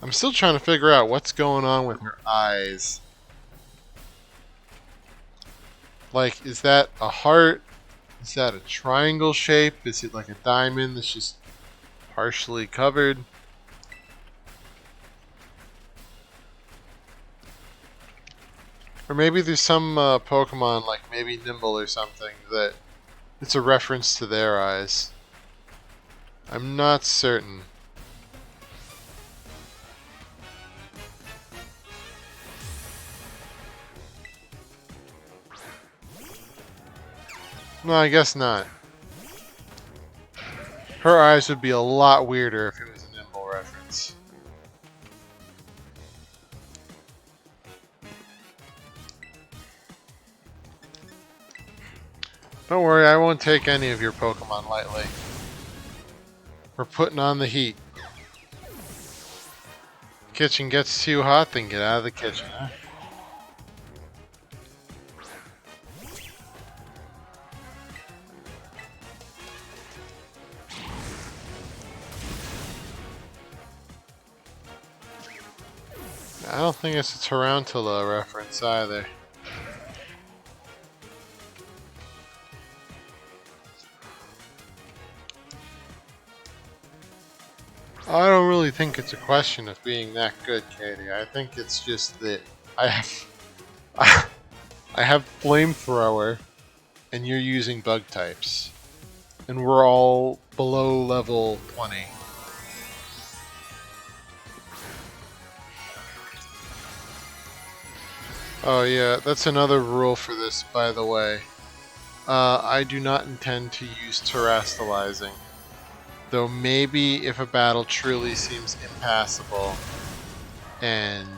I'm still trying to figure out what's going on with her eyes. Like, is that a heart? Is that a triangle shape? Is it like a diamond that's just partially covered? Or maybe there's some Pokemon, like maybe Nimble or something, that it's a reference to their eyes. I'm not certain. No, I guess not. Her eyes would be a lot weirder if it was a Nimble reference. Don't worry, I won't take any of your Pokemon lightly. We're putting on the heat. Kitchen gets too hot, then get out of the kitchen, huh? I don't think it's a Tarantula reference either. I don't really think it's a question of being that good, Katie. I think it's just that I have I have flamethrower and you're using bug types. And we're all below level 20. Oh yeah, that's another rule for this, by the way. I do not intend to use terastallizing. Though maybe if a battle truly seems impassable, and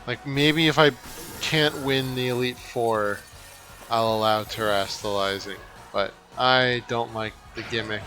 like maybe if I can't win the Elite Four, I'll allow terastallizing. But I don't like the gimmick.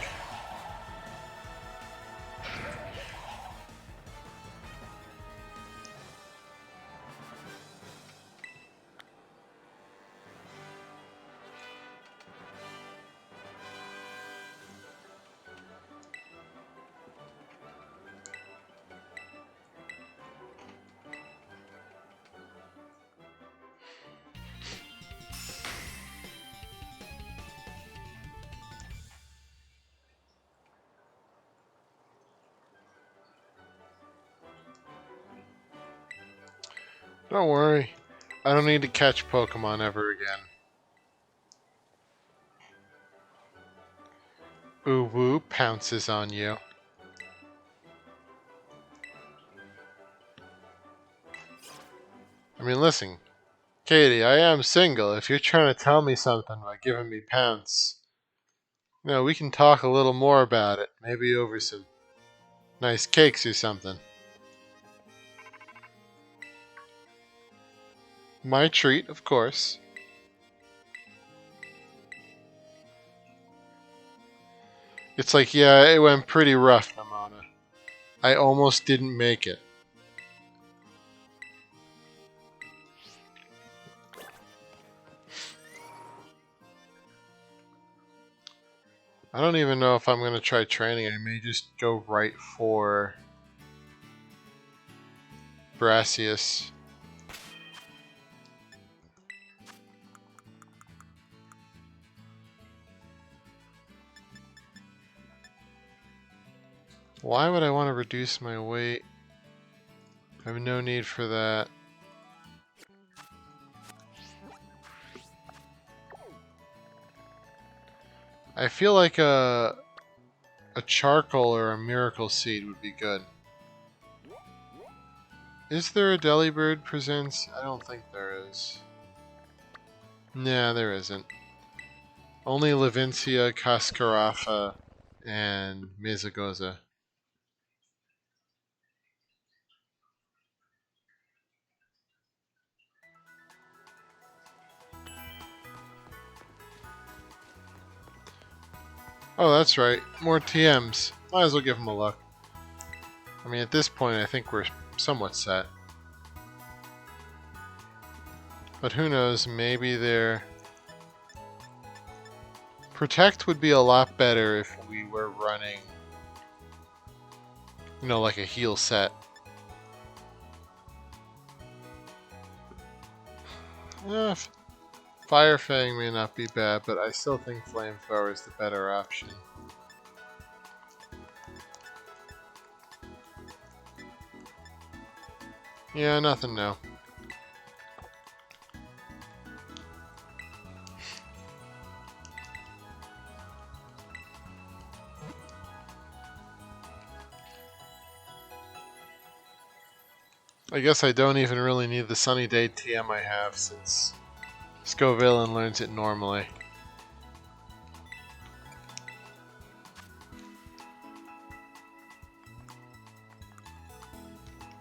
Don't worry. I don't need to catch Pokemon ever again. Uwu pounces on you. I mean, listen, Katie, I am single. If you're trying to tell me something by giving me pounce, we can talk a little more about it. Maybe over some nice cakes or something. My treat, of course. It's like, yeah, it went pretty rough, Namana. I almost didn't make it. I don't even know if I'm going to try training. I may just go right for Brassius. Why would I want to reduce my weight? I have no need for that. I feel like a charcoal or a miracle seed would be good. Is there a Delibird Presents? I don't think there is. Nah, there isn't. Only Levincia, Cascarafa, and Mesagoza. Oh, that's right. More TMs. Might as well give them a look. I mean, at this point, I think we're somewhat set. But who knows, maybe they're... Protect would be a lot better if we were running, like a heal set. Fire Fang may not be bad, but I still think Flamethrower is the better option. Yeah, nothing now. I guess I don't even really need the Sunny Day TM I have, since Scovillain learns it normally.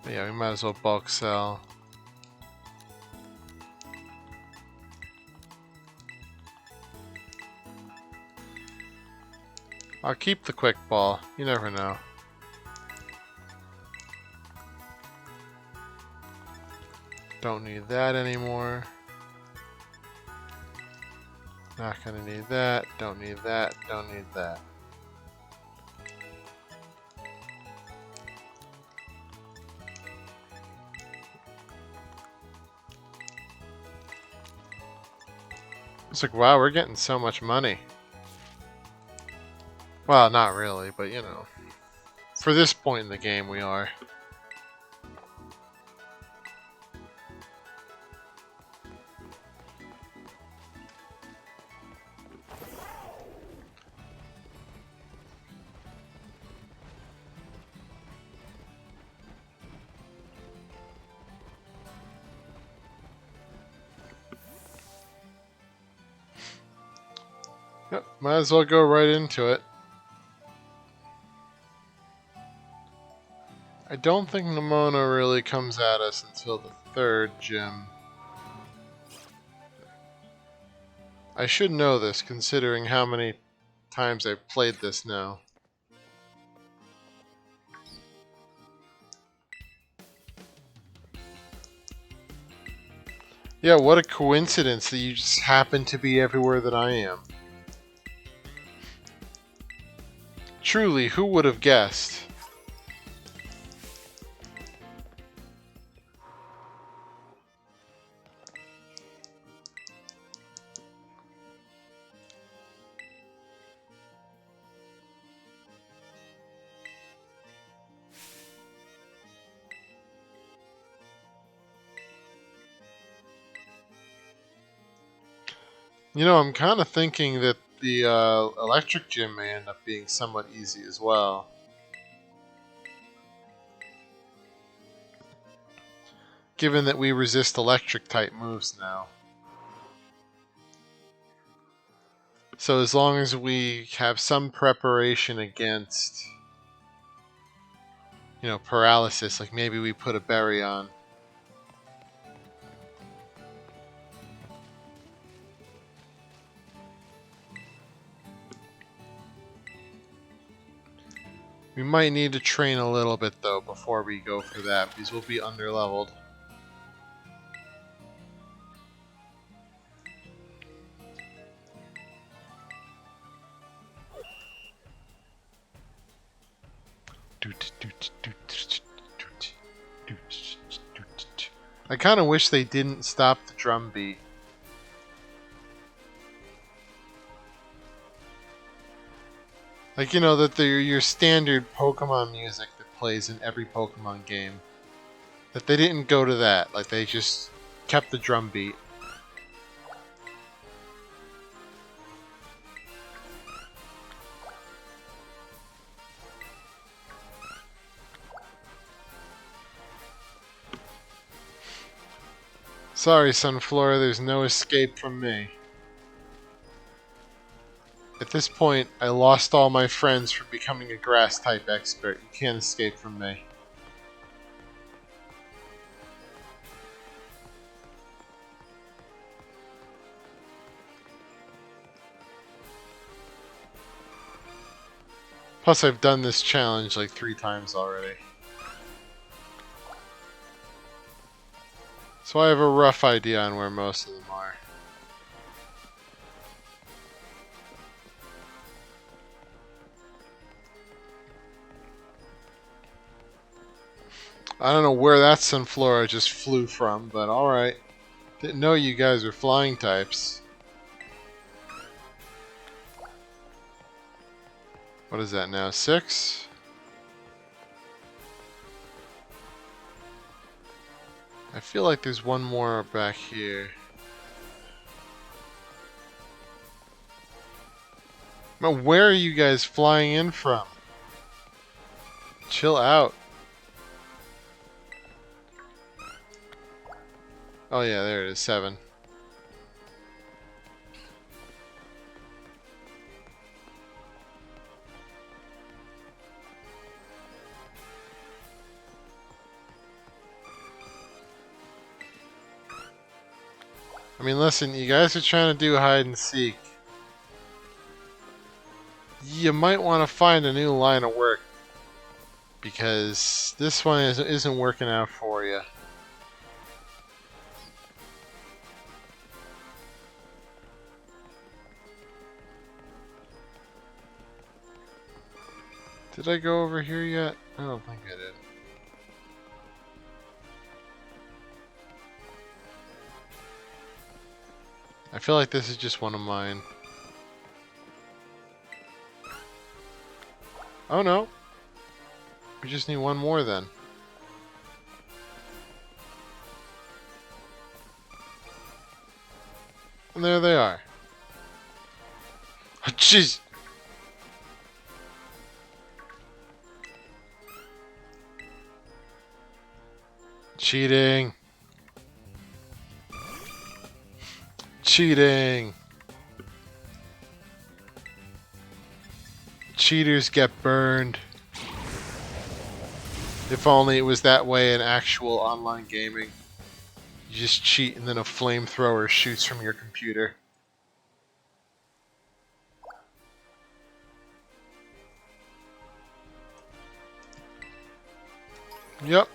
But yeah, we might as well bulk sell. I'll keep the quick ball. You never know. Don't need that anymore. Not gonna need that. Don't need that. Don't need that. It's like, wow, we're getting so much money. Well, not really, but you know. For this point in the game, we are. Yep, might as well go right into it. I don't think Nimona really comes at us until the third gym. I should know this, considering how many times I've played this now. Yeah, what a coincidence that you just happen to be everywhere that I am. Truly, who would have guessed? You know, I'm kind of thinking that the electric gym may end up being somewhat easy as well. Given that we resist electric type moves now. So as long as we have some preparation against, you know, paralysis, like maybe we put a berry on. We might need to train a little bit though before we go for that, because we'll be underleveled. I kind of wish they didn't stop the drum beat. Like, you know, that your standard Pokemon music that plays in every Pokemon game. That they didn't go to that. Like, they just kept the drum beat. Sorry, Sunflora, there's no escape from me. At this point, I lost all my friends from becoming a grass-type expert. You can't escape from me. Plus, I've done this challenge like 3 times already. So I have a rough idea on where most of them are. I don't know where that Sunflora just flew from, but alright. Didn't know you guys were flying types. What is that now? 6? I feel like there's one more back here. Now, where are you guys flying in from? Chill out. Oh yeah, there it is, 7. I mean, listen, you guys are trying to do hide and seek. You might want to find a new line of work, because this one isn't working out for you. Did I go over here yet? I don't think I did. I feel like this is just one of mine. Oh no. We just need one more then. And there they are. Oh, jeez. Cheating. Cheating. Cheaters get burned. If only it was that way in actual online gaming. You just cheat and then a flamethrower shoots from your computer. Yep.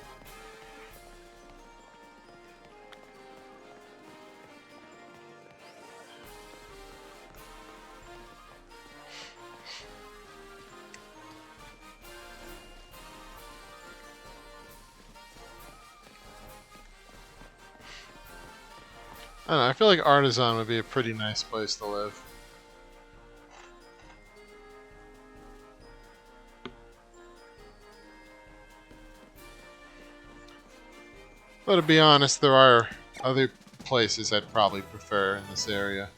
I don't know, I feel like Artisan would be a pretty nice place to live. But to be honest, there are other places I'd probably prefer in this area.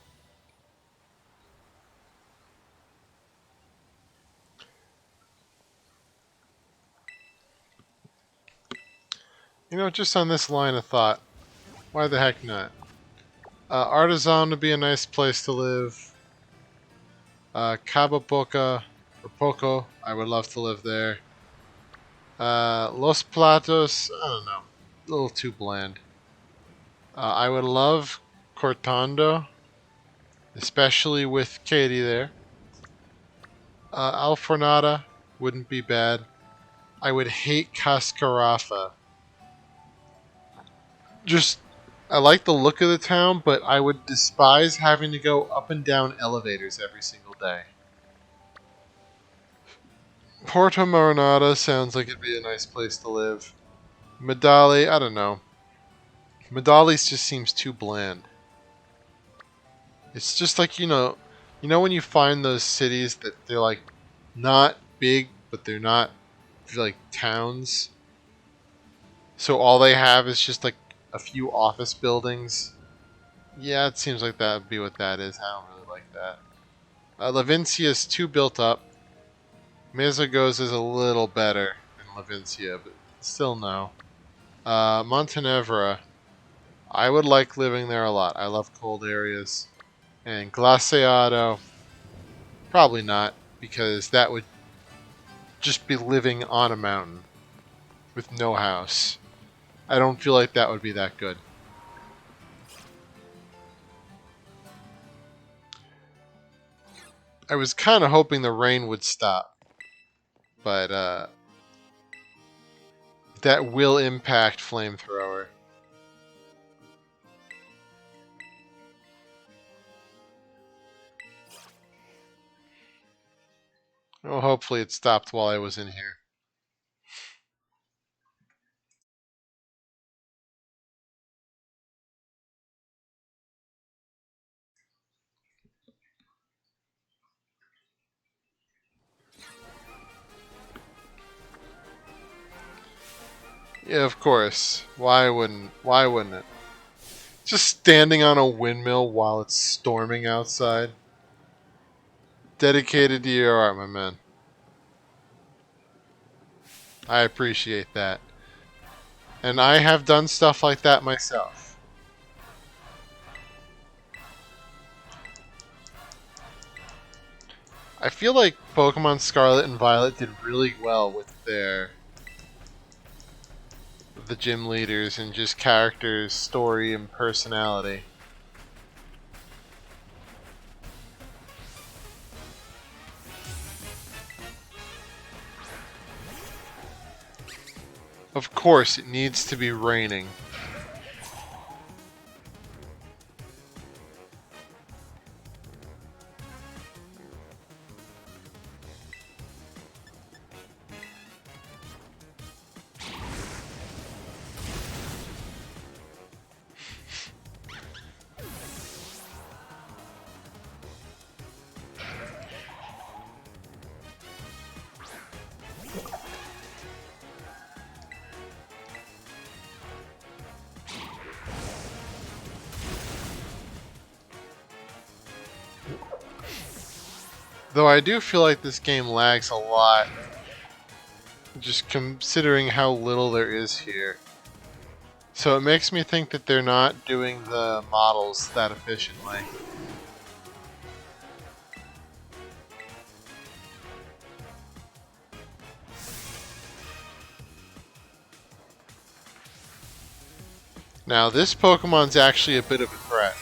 You know, just on this line of thought, why the heck not? Artisan would be a nice place to live. Cababoca, or Poco, I would love to live there. Los Platos, I don't know, a little too bland. I would love Cortando, especially with Katie there. Alfornada wouldn't be bad. I would hate Cascarafa. Just, I like the look of the town, but I would despise having to go up and down elevators every single day. Porto Marinada sounds like it'd be a nice place to live. Medali, I don't know. Medali's just seems too bland. It's just like, you know when you find those cities that they're like not big, but they're not like towns. So all they have is just like a few office buildings. Yeah, it seems like that would be what that is. I don't really like that. Lavincia is too built up. Mezagos is a little better than Lavincia, but still no. Montenevra, I would like living there a lot. I love cold areas. And Glaciado, probably not, because that would just be living on a mountain with no house. I don't feel like that would be that good. I was kind of hoping the rain would stop, but that will impact Flamethrower. Well, hopefully it stopped while I was in here. Yeah, of course. Why wouldn't? Why wouldn't it? Just standing on a windmill while it's storming outside. Dedicated to your art, my man. I appreciate that. And I have done stuff like that myself. I feel like Pokemon Scarlet and Violet did really well with the gym leaders and just characters, story, and personality. Of course, it needs to be raining. Though I do feel like this game lags a lot, just considering how little there is here. So it makes me think that they're not doing the models that efficiently. Now this Pokemon's actually a bit of a threat.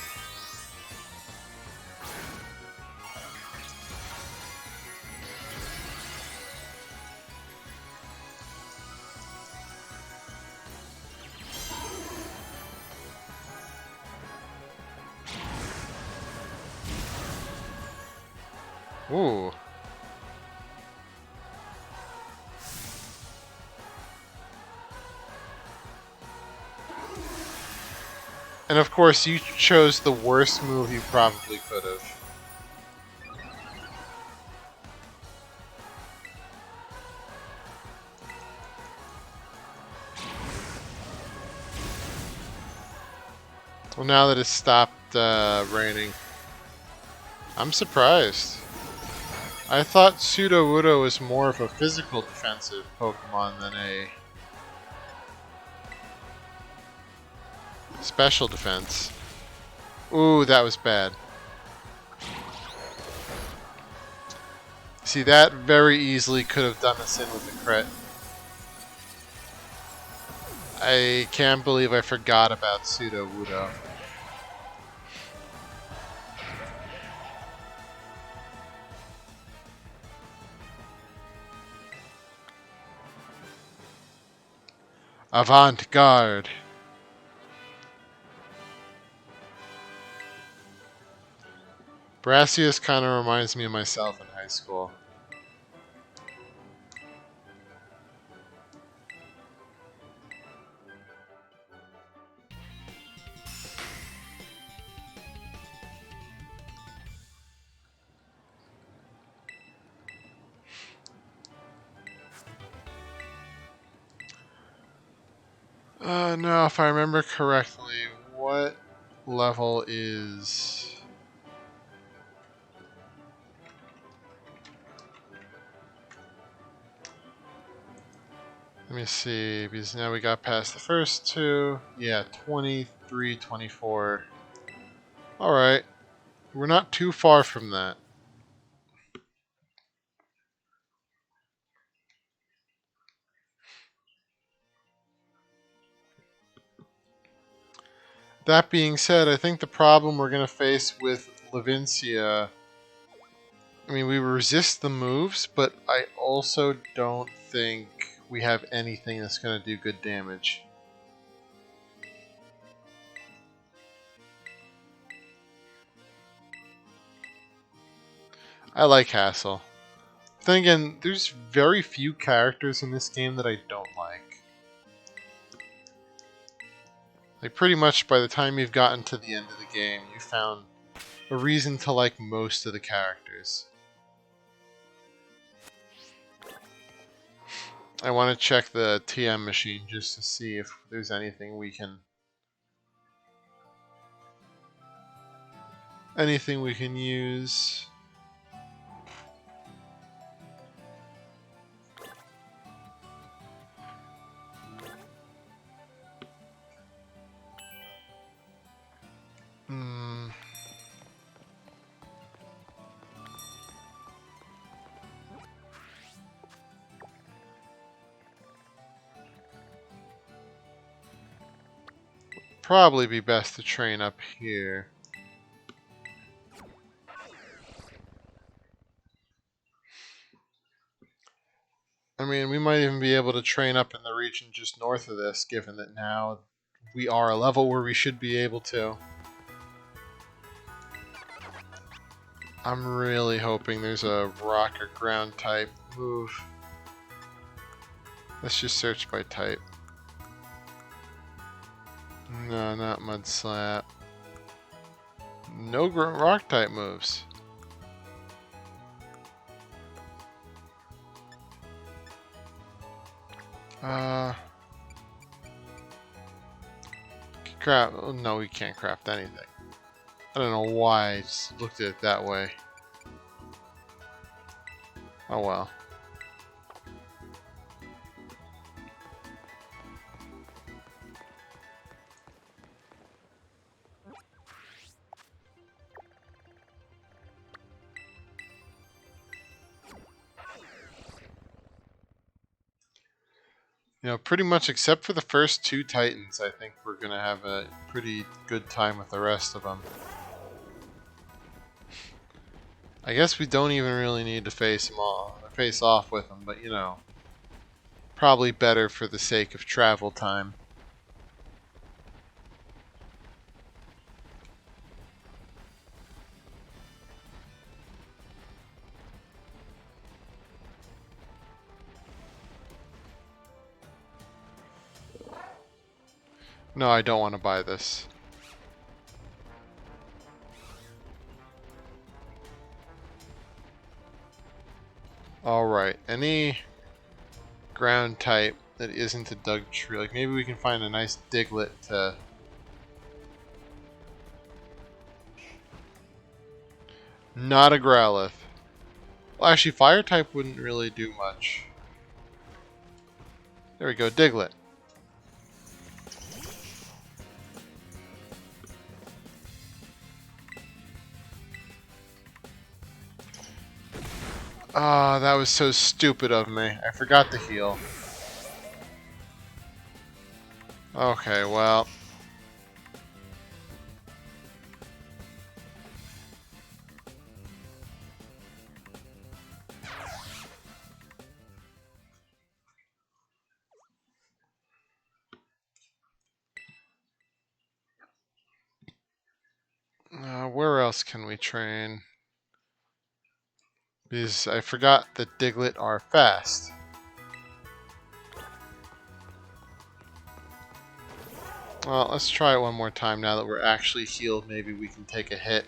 Ooh. And of course you chose the worst move you probably could have. Well, now that it's stopped raining, I'm surprised. I thought Sudowoodo was more of a physical defensive Pokemon than a special defense. Ooh, that was bad. See, that very easily could have done us in with a crit. I can't believe I forgot about Sudowoodo. Avant-garde. Brassius kind of reminds me of myself in high school. Now, if I remember correctly, what level is... Let me see, because now we got past the first two. Yeah, 23, 24. Alright. We're not too far from that. That being said, I think the problem we're going to face with Levincia... I mean, we resist the moves, but I also don't think we have anything that's going to do good damage. I like Hassel. Then again, there's very few characters in this game that I don't like. Like, pretty much by the time you've gotten to the end of the game, you found a reason to like most of the characters. I want to check the TM machine just to see if there's anything we can... anything we can use. Probably be best to train up here. I mean, we might even be able to train up in the region just north of this, given that now we are a level where we should be able to. I'm really hoping there's a rock or ground type move. Let's just search by type. No, not Mud Slap. No rock type moves. Craft. Oh, no, we can't craft anything. I don't know why I just looked at it that way. Oh well. You know, pretty much except for the first two Titans, I think we're going to have a pretty good time with the rest of them. I guess we don't even really need to face off with them, but you know, probably better for the sake of travel time. No, I don't want to buy this. Alright, any ground type that isn't a Dugtree. Like maybe we can find a nice Diglett to... Not a Growlithe. Well, actually, fire type wouldn't really do much. There we go, Diglett. Ah, that was so stupid of me. I forgot to heal. Okay, well. Where else can we train? Because I forgot that Diglett are fast. Well, let's try it one more time now that we're actually healed. Maybe we can take a hit.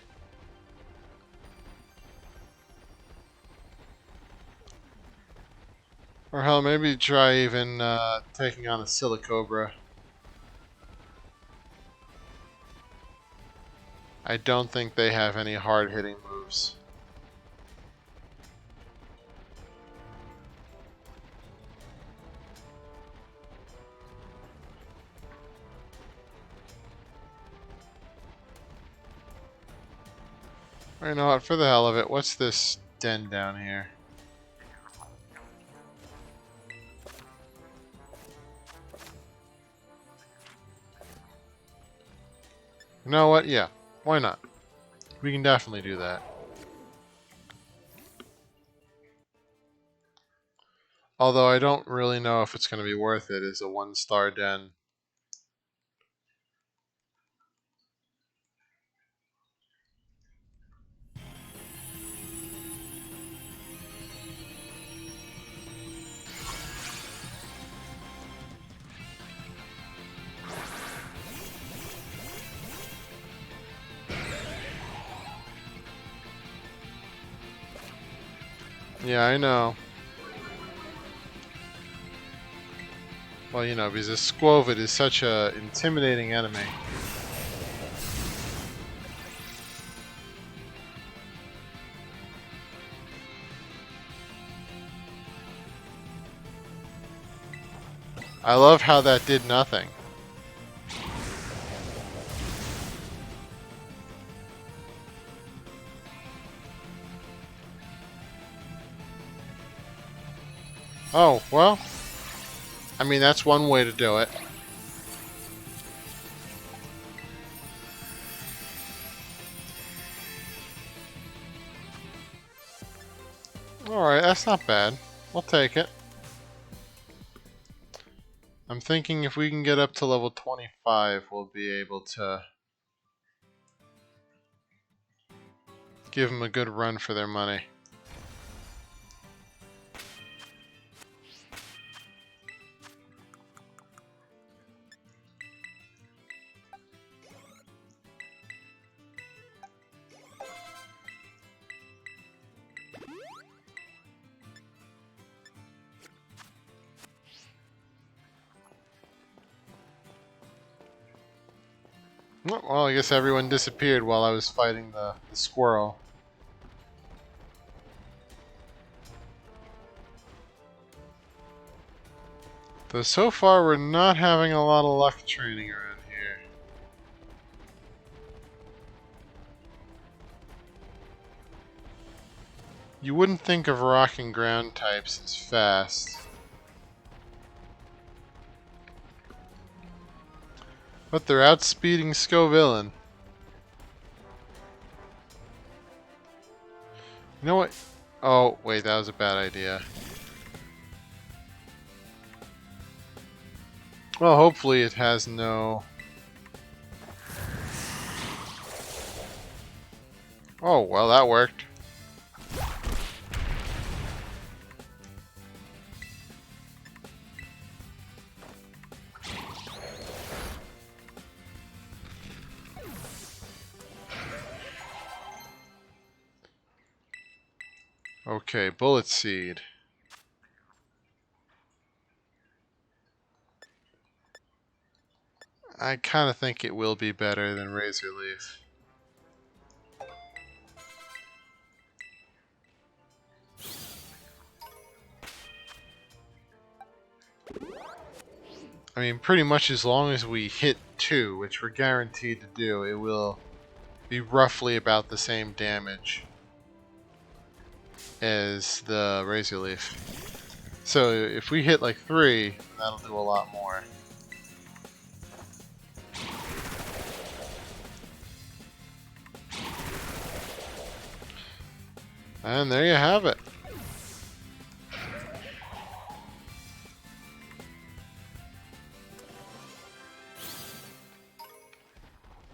Or hell, maybe try even taking on a Silicobra. I don't think they have any hard-hitting moves. Or you know what, for the hell of it, what's this den down here? You know what, yeah, why not? We can definitely do that. Although I don't really know if it's going to be worth it as a 1-star den. Yeah, I know. Well, you know, because this Scovillain is such a intimidating enemy. I love how that did nothing. Oh, well. I mean, that's one way to do it. Alright, that's not bad. We'll take it. I'm thinking if we can get up to level 25, we'll be able to give them a good run for their money. Well, I guess everyone disappeared while I was fighting the squirrel. Though so far we're not having a lot of luck training around here. You wouldn't think of rock and ground types as fast. But they're outspeeding Scovillain. You know what? Oh, wait, that was a bad idea. Well, hopefully it has no... Oh, well, that worked. Okay, Bullet Seed. I kind of think it will be better than Razor Leaf. I mean, pretty much as long as we hit 2, which we're guaranteed to do, it will be roughly about the same damage as the Razor Leaf. So if we hit like 3, that'll do a lot more. And there you have it.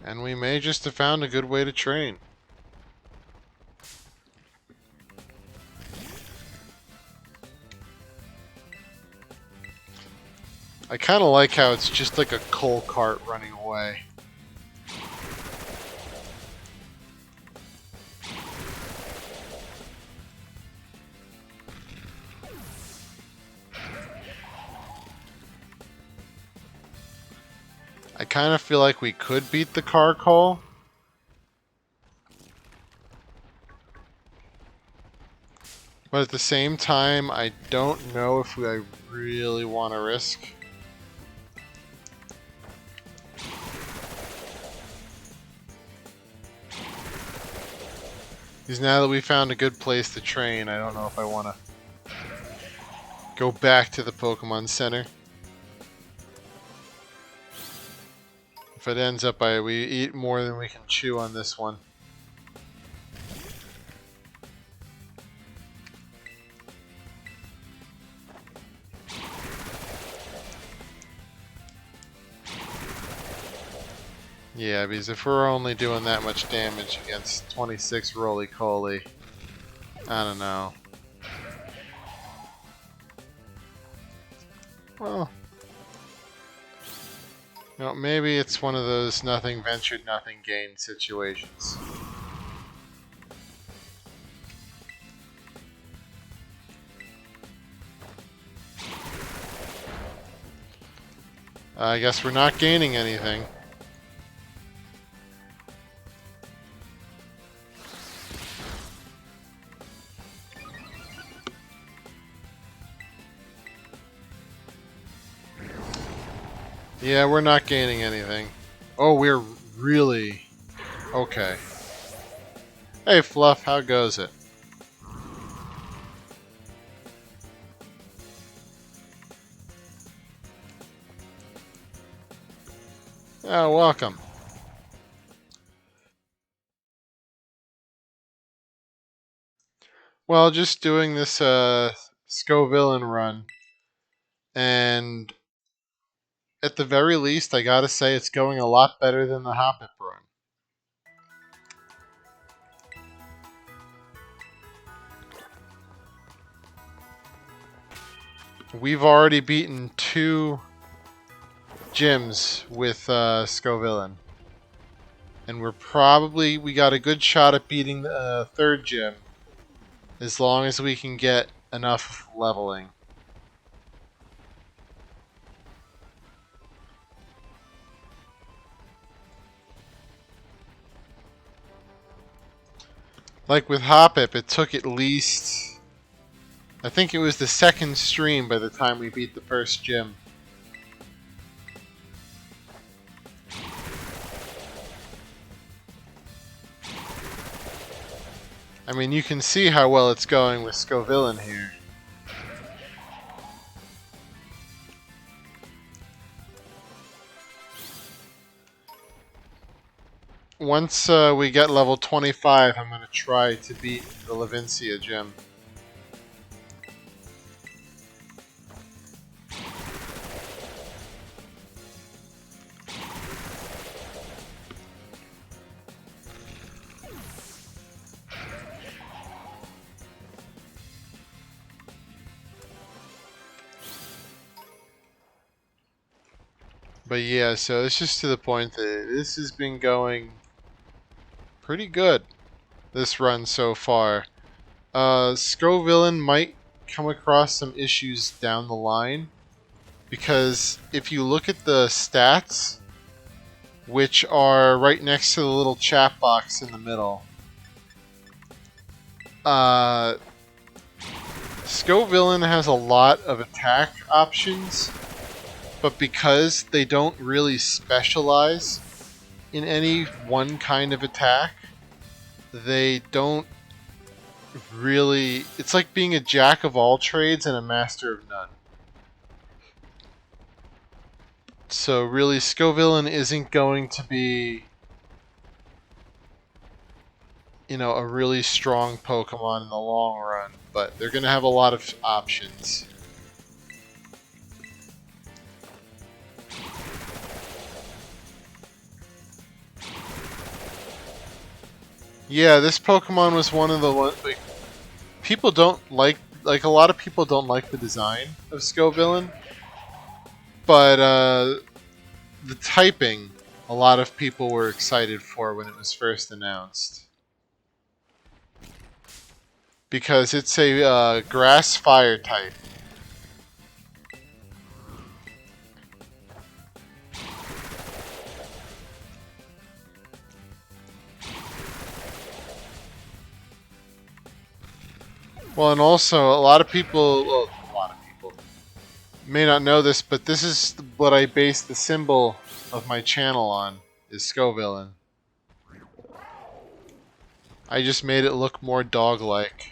And we may just have found a good way to train. I kind of like how it's just like a coal cart running away. I kind of feel like we could beat the car call. But at the same time, I don't know if I really want to risk. Because now that we found a good place to train, I don't know if I want to go back to the Pokemon Center. If it ends up we eat more than we can chew on this one. Yeah, because if we're only doing that much damage against 26 Roly-Coly, I don't know. Well, you know, maybe it's one of those nothing ventured, nothing gained situations. I guess we're not gaining anything. Yeah, we're not gaining anything. Oh, we're really... Okay. Hey, Fluff, how goes it? Oh, welcome. Well, just doing this Scovillain run, and at the very least, I gotta say it's going a lot better than the Hoppip run. We've already beaten 2 gyms with Scovillain. And we got a good shot at beating the 3rd gym, as long as we can get enough leveling. Like with Hoppip, it took at least... I think it was the 2nd stream by the time we beat the 1st gym. I mean, you can see how well it's going with Scovillain here. Once we get level 25, I'm going to try to beat the Levincia gym. But yeah, so it's just to the point that this has been going pretty good, this run so far. Scovillain might come across some issues down the line, because if you look at the stats, which are right next to the little chat box in the middle, Scovillain has a lot of attack options, but because they don't really specialize in any one kind of attack, they don't really... It's like being a jack of all trades and a master of none. So really, Scovillain isn't going to be, you know, a really strong Pokemon in the long run, but they're going to have a lot of options. Yeah, this Pokemon was one of the ones, like, people don't like a lot of people don't like the design of Scovillain, but the typing, a lot of people were excited for when it was first announced. Because it's a grass fire type. Well, and also a lot of people, well, a lot of people may not know this, but this is what I base the symbol of my channel on, is Scovillain. I just made it look more dog-like.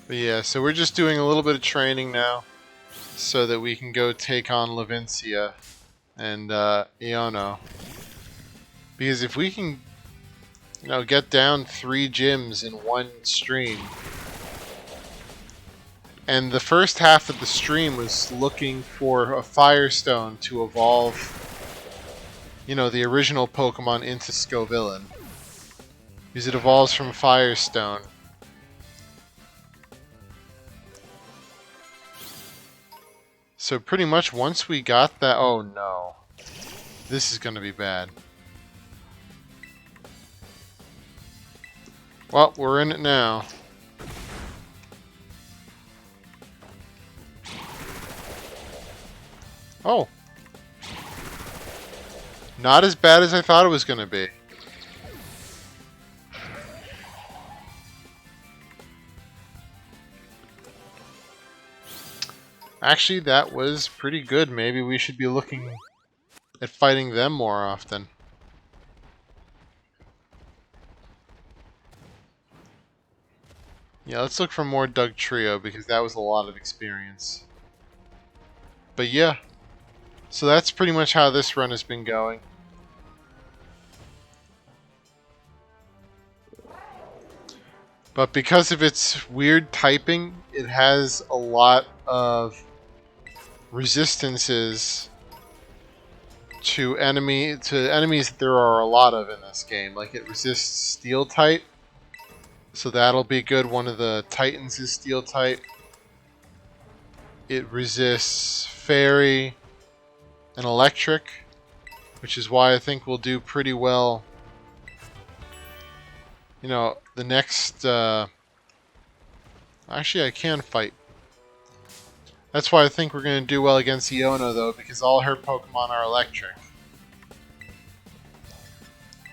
But yeah, so we're just doing a little bit of training now, so that we can go take on Levincia and Iono. Because if we can, you know, get down 3 gyms in one stream, and the first half of the stream was looking for a Firestone to evolve, you know, the original Pokemon into Scovillain, because it evolves from Firestone. So pretty much once we got that... Oh no. This is going to be bad. Well, we're in it now. Oh. Not as bad as I thought it was going to be. Actually, that was pretty good. Maybe we should be looking at fighting them more often. Yeah, let's look for more Doug Trio, because that was a lot of experience. But yeah, so that's pretty much how this run has been going. But because of its weird typing, it has a lot of resistances to enemies that there are a lot of in this game. Like, it resists Steel type, so that'll be good. One of the Titans is Steel type. It resists Fairy and Electric, which is why I think we'll do pretty well. You know, the next... actually, I can fight. That's why I think we're going to do well against Iono, though, because all her Pokemon are electric.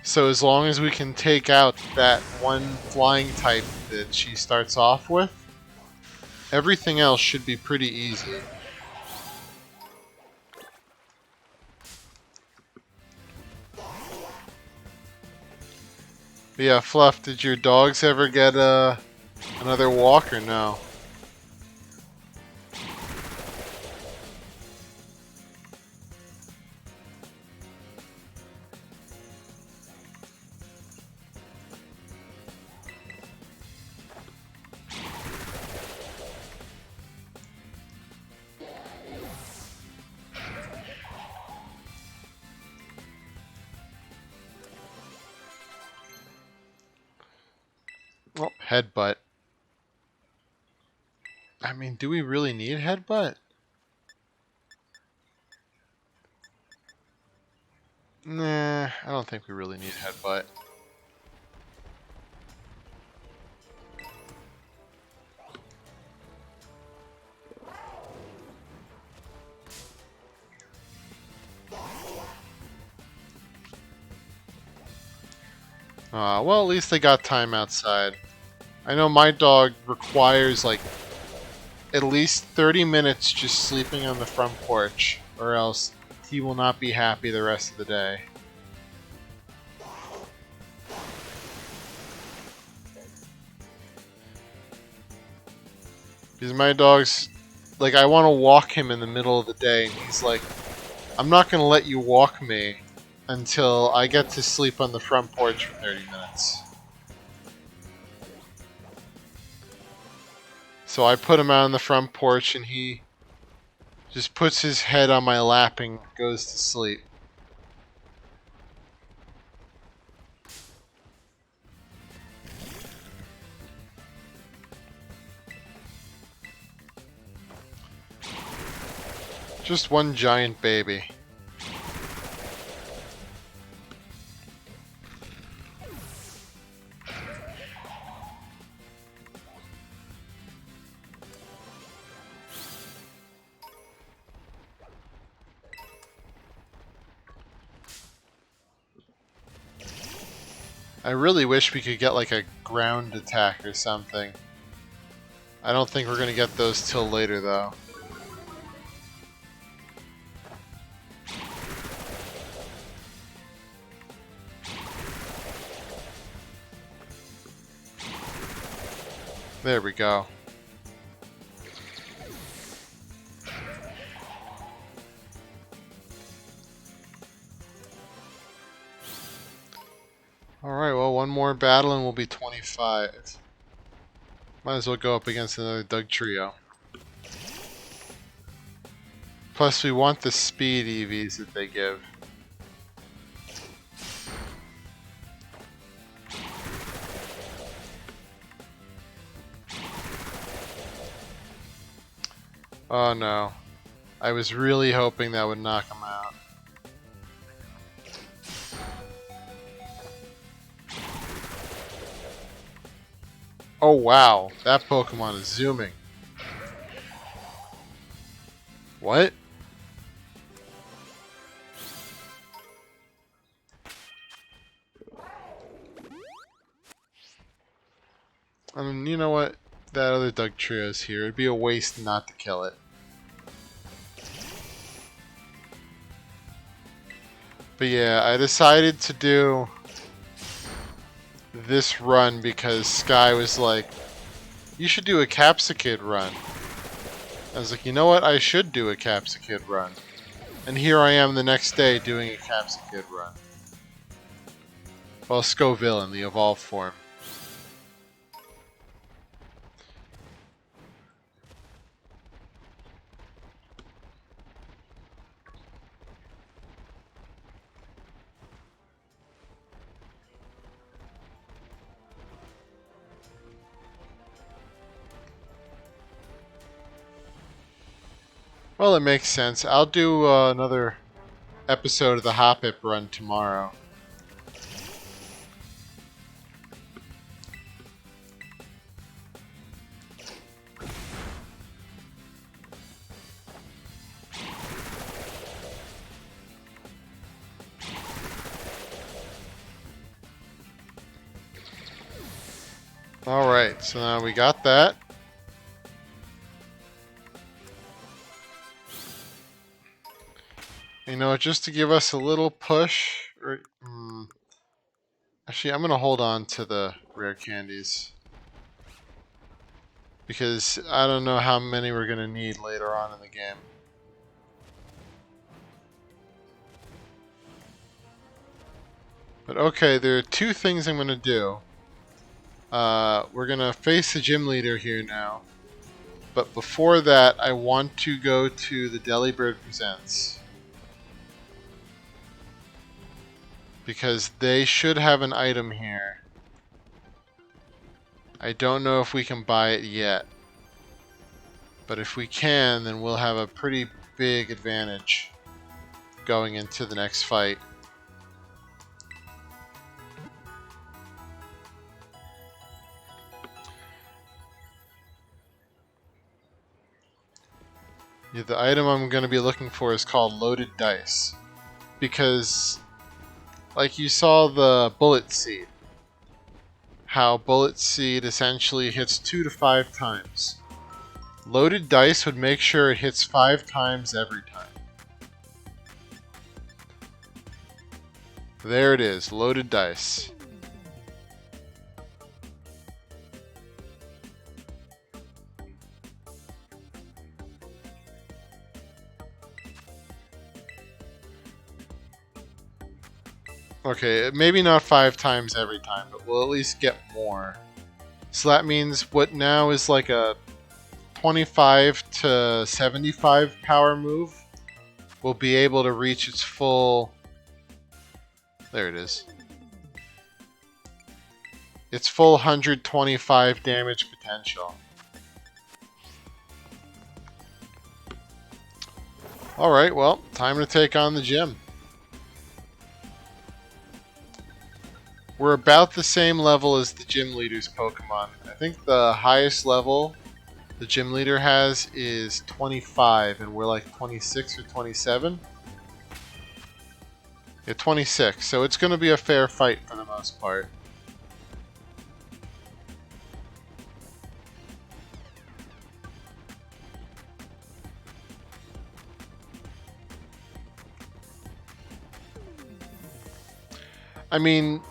So as long as we can take out that one flying type that she starts off with, everything else should be pretty easy. But yeah, Fluff, did your dogs ever get another walk or no? Oh, headbutt. I mean, do we really need headbutt? Nah, I don't think we really need headbutt. Well, at least they got time outside. I know my dog requires like at least 30 minutes just sleeping on the front porch, or else he will not be happy the rest of the day. Because my dog's like, I want to walk him in the middle of the day, and he's like, I'm not going to let you walk me until I get to sleep on the front porch for 30 minutes. So I put him out on the front porch, and he just puts his head on my lap and goes to sleep. Just one giant baby. I really wish we could get like a ground attack or something. I don't think we're going to get those till later though. There we go. Alright, well, one more battle and we'll be 25. Might as well go up against another Doug Trio. Plus, we want the speed EVs that they give. Oh no. I was really hoping that would knock him out. Oh wow, that Pokemon is zooming. What? I mean, you know what? That other Doug Trio's here. It'd be a waste not to kill it. But yeah, I decided to do this run because Sky was like, you should do a Capsicid run. I was like, you know what? I should do a Capsicid run. And here I am the next day doing a Capsicid run. Well, Scovillain, the evolved form. Well, it makes sense. I'll do another episode of the Hoppip run tomorrow. Alright, so now we got that. You know, just to give us a little push. Actually, I'm going to hold on to the rare candies. Because I don't know how many we're going to need later on in the game. But okay, there are two things I'm going to do. We're going to face the gym leader here now. But before that, I want to go to the Delibird Presents. Because they should have an item here. I don't know if we can buy it yet. But if we can, then we'll have a pretty big advantage going into the next fight. Yeah, the item I'm going to be looking for is called Loaded Dice. Because, like you saw the Bullet Seed, how Bullet Seed essentially hits 2 to 5 times. Loaded Dice would make sure it hits 5 times every time. There it is, Loaded Dice. Okay, maybe not 5 times every time, but we'll at least get more. So that means what now is like a 25 to 75 power move will be able to reach its full... There it is. Its full 125 damage potential. Alright, well, time to take on the gym. We're about the same level as the gym leader's Pokemon. I think the highest level the gym leader has is 25, and we're like 26 or 27. Yeah, 26, so it's going to be a fair fight for the most part. I mean,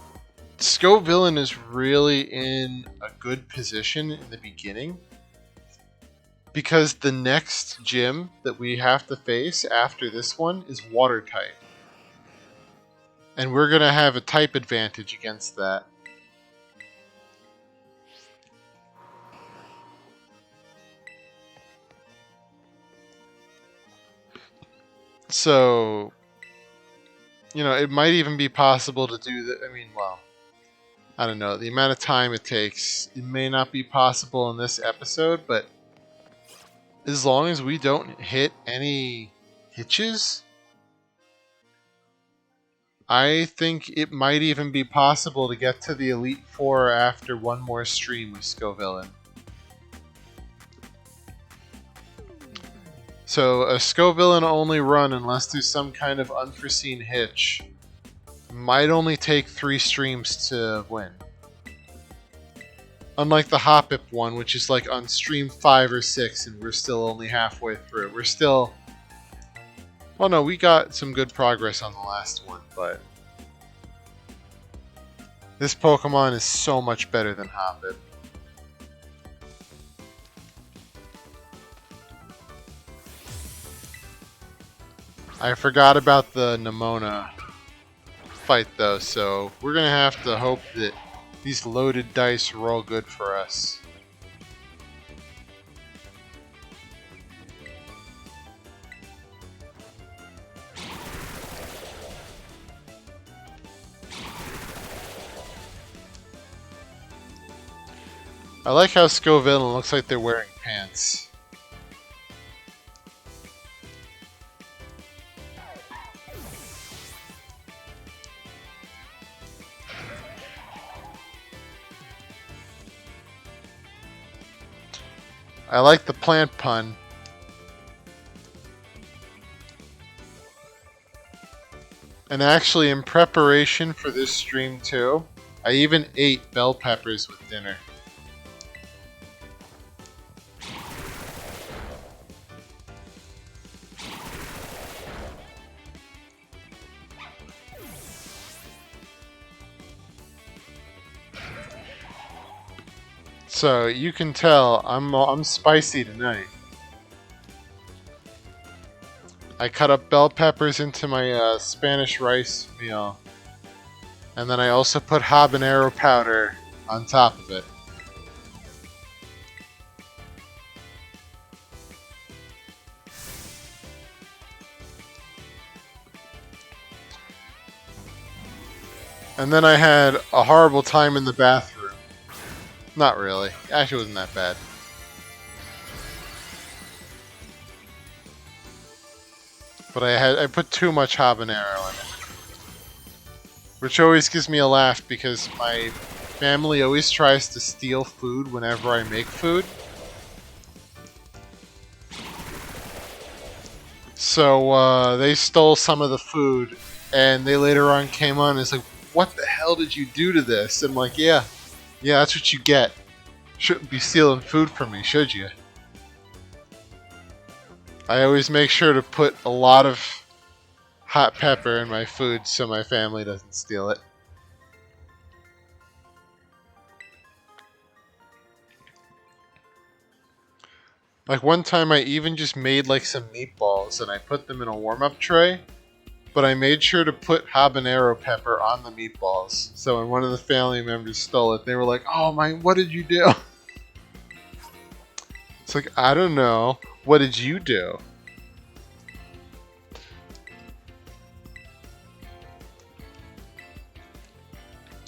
Scovillain is really in a good position in the beginning because the next gym that we have to face after this one is water type. And we're going to have a type advantage against that. So, you know, it might even be possible to do that. I mean, well, I don't know. The amount of time it takes, it may not be possible in this episode, but as long as we don't hit any hitches, I think it might even be possible to get to the Elite Four after one more stream with Scovillain. So a Scovillain only run, unless there's some kind of unforeseen hitch, might only take 3 streams to win. Unlike the Hoppip one, which is like on stream 5 or 6 and we're still only halfway through. We're still... Well, no, we got some good progress on the last one, but... This Pokemon is so much better than Hoppip. I forgot about the Nemona fight though, so we're gonna have to hope that these loaded dice roll good for us. I like how Scovillain looks like they're wearing pants. I like the plant pun. And actually, in preparation for this stream too, I even ate bell peppers with dinner. So you can tell I'm spicy tonight. I cut up bell peppers into my Spanish rice meal, and then I also put habanero powder on top of it. And then I had a horrible time in the bathroom. Not really. Actually, it wasn't that bad. But I put too much habanero in it. Which always gives me a laugh because my family always tries to steal food whenever I make food. So they stole some of the food, and they later on came on and it's like, what the hell did you do to this? And I'm like, yeah, that's what you get. Shouldn't be stealing food from me, should you? I always make sure to put a lot of hot pepper in my food so my family doesn't steal it. Like one time I even just made like some meatballs and I put them in a warm-up tray, but I made sure to put habanero pepper on the meatballs. So when one of the family members stole it, they were like, "Oh my, what did you do?" It's like, I don't know. What did you do?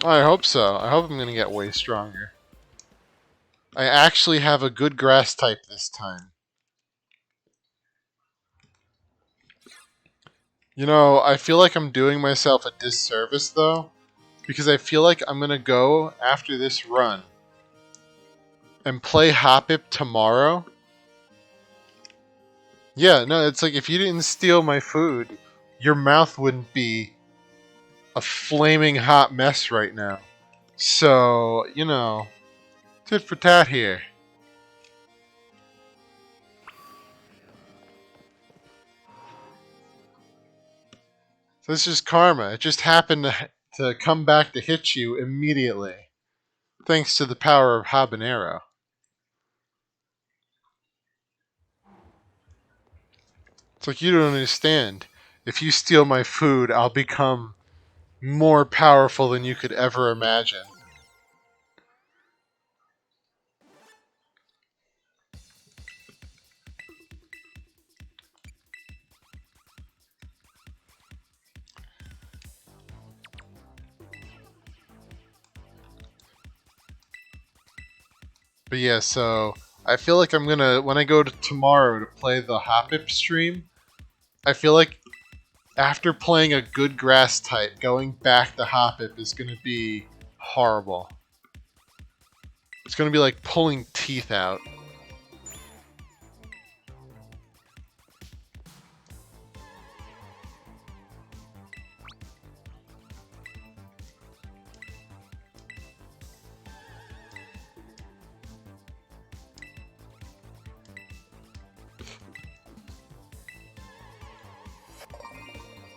I hope so. I hope I'm going to get way stronger. I actually have a good grass type this time. You know, I feel like I'm doing myself a disservice though, because I feel like I'm going to go after this run and play Hoppip tomorrow. Yeah, no, it's like if you didn't steal my food, your mouth wouldn't be a flaming hot mess right now. So, you know, tit for tat here. So this is karma. It just happened to come back to hit you immediately. Thanks to the power of habanero. It's like you don't understand. If you steal my food, I'll become more powerful than you could ever imagine. But yeah, so I feel like I'm gonna, when I go to tomorrow to play the Hoppip stream, I feel like after playing a good grass type, going back to Hoppip is gonna be horrible. It's gonna be like pulling teeth out.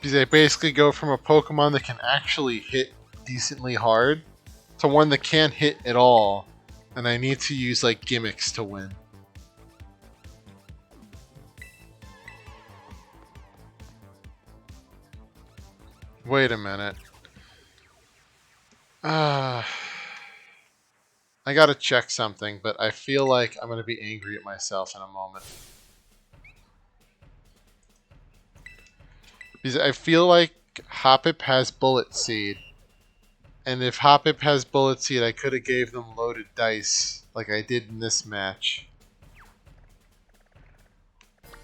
Because I basically go from a Pokemon that can actually hit decently hard to one that can't hit at all, and I need to use like gimmicks to win. Wait a minute. I gotta check something, but I feel like I'm gonna be angry at myself in a moment. Because I feel like Hoppip has Bullet Seed. And if Hoppip has Bullet Seed, I could have gave them loaded dice like I did in this match.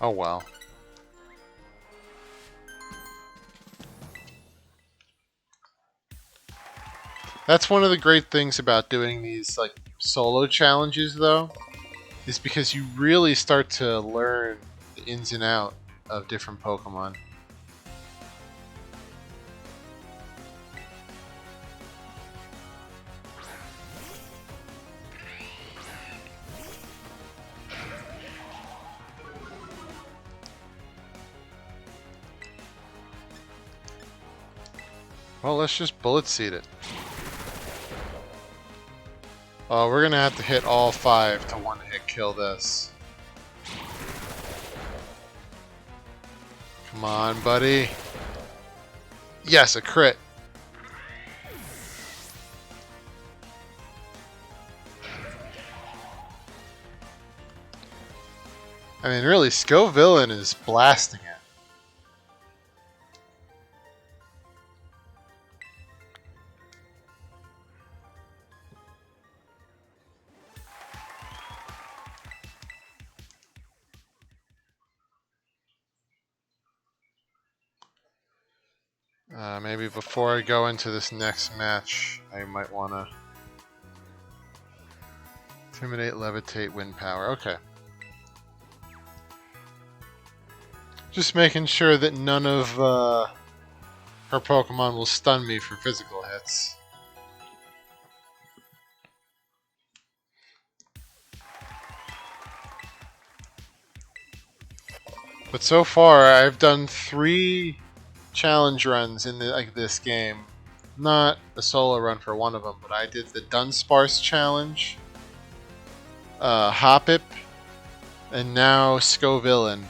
Oh well. That's one of the great things about doing these like solo challenges though, is because you really start to learn the ins and out of different Pokemon. Well, let's just Bullet Seed it. Oh, we're gonna have to hit all 5 to one-hit kill this. Come on, buddy. Yes, a crit. I mean, really, Scovillain is blasting it. Maybe before I go into this next match, I might want to intimidate, levitate, wind power. Okay. Just making sure that none of her Pokemon will stun me for physical hits. But so far, I've done 3 challenge runs in this game. Not a solo run for one of them, but I did the Dunsparce challenge, Hoppip, and now Scovillain.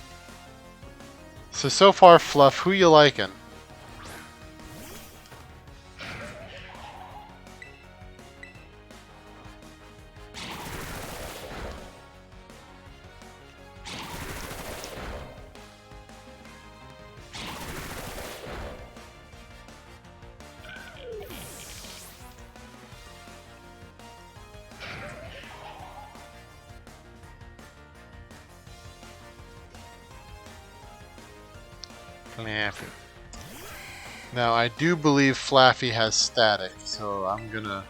So far, Fluff, who you liking? Flaffy. Now, I do believe Flaffy has static, so I'm gonna...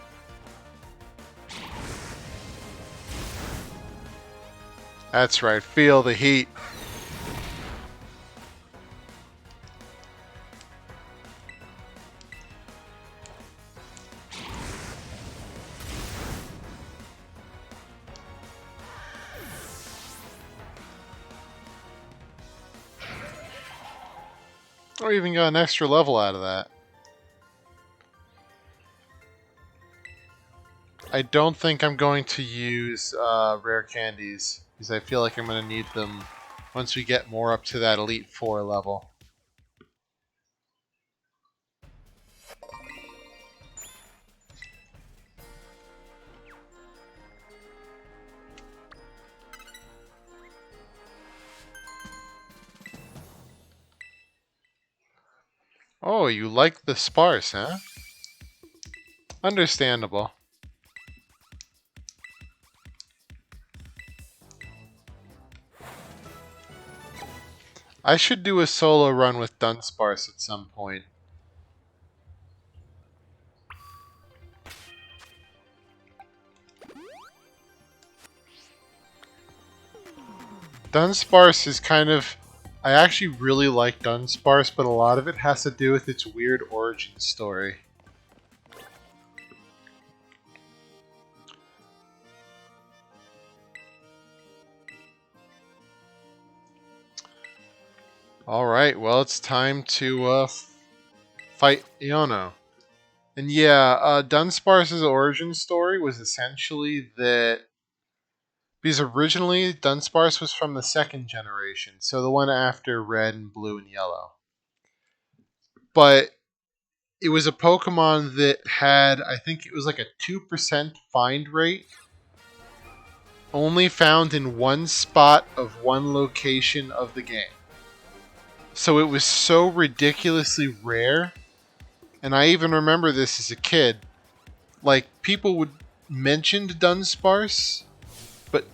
That's right, feel the heat. Or even got an extra level out of that. I don't think I'm going to use rare candies, because I feel like I'm going to need them once we get more up to that Elite 4 level. Oh, you like the sparse, huh? Understandable. I should do a solo run with Dunsparce at some point. Dunsparce is kind of... I actually really like Dunsparce, but a lot of it has to do with its weird origin story. Alright, well, it's time to fight Iono. And yeah, Dunsparce's origin story was essentially that... Because originally, Dunsparce was from the 2nd generation, so the one after Red and Blue and Yellow. But it was a Pokemon that had, I think it was like a 2% find rate. Only found in one spot of one location of the game. So it was so ridiculously rare. And I even remember this as a kid. Like, people would mention Dunsparce, but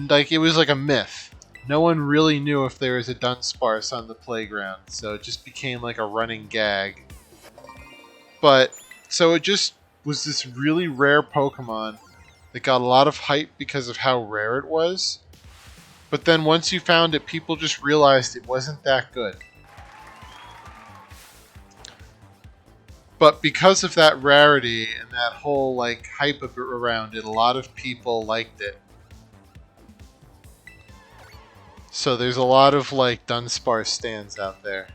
like it was like a myth. No one really knew if there was a Dunsparce on the playground, so it just became like a running gag. But, so it just was this really rare Pokemon that got a lot of hype because of how rare it was. But then once you found it, people just realized it wasn't that good. But because of that rarity and that whole like hype around it, a lot of people liked it. So there's a lot of like Dunsparce stands out there.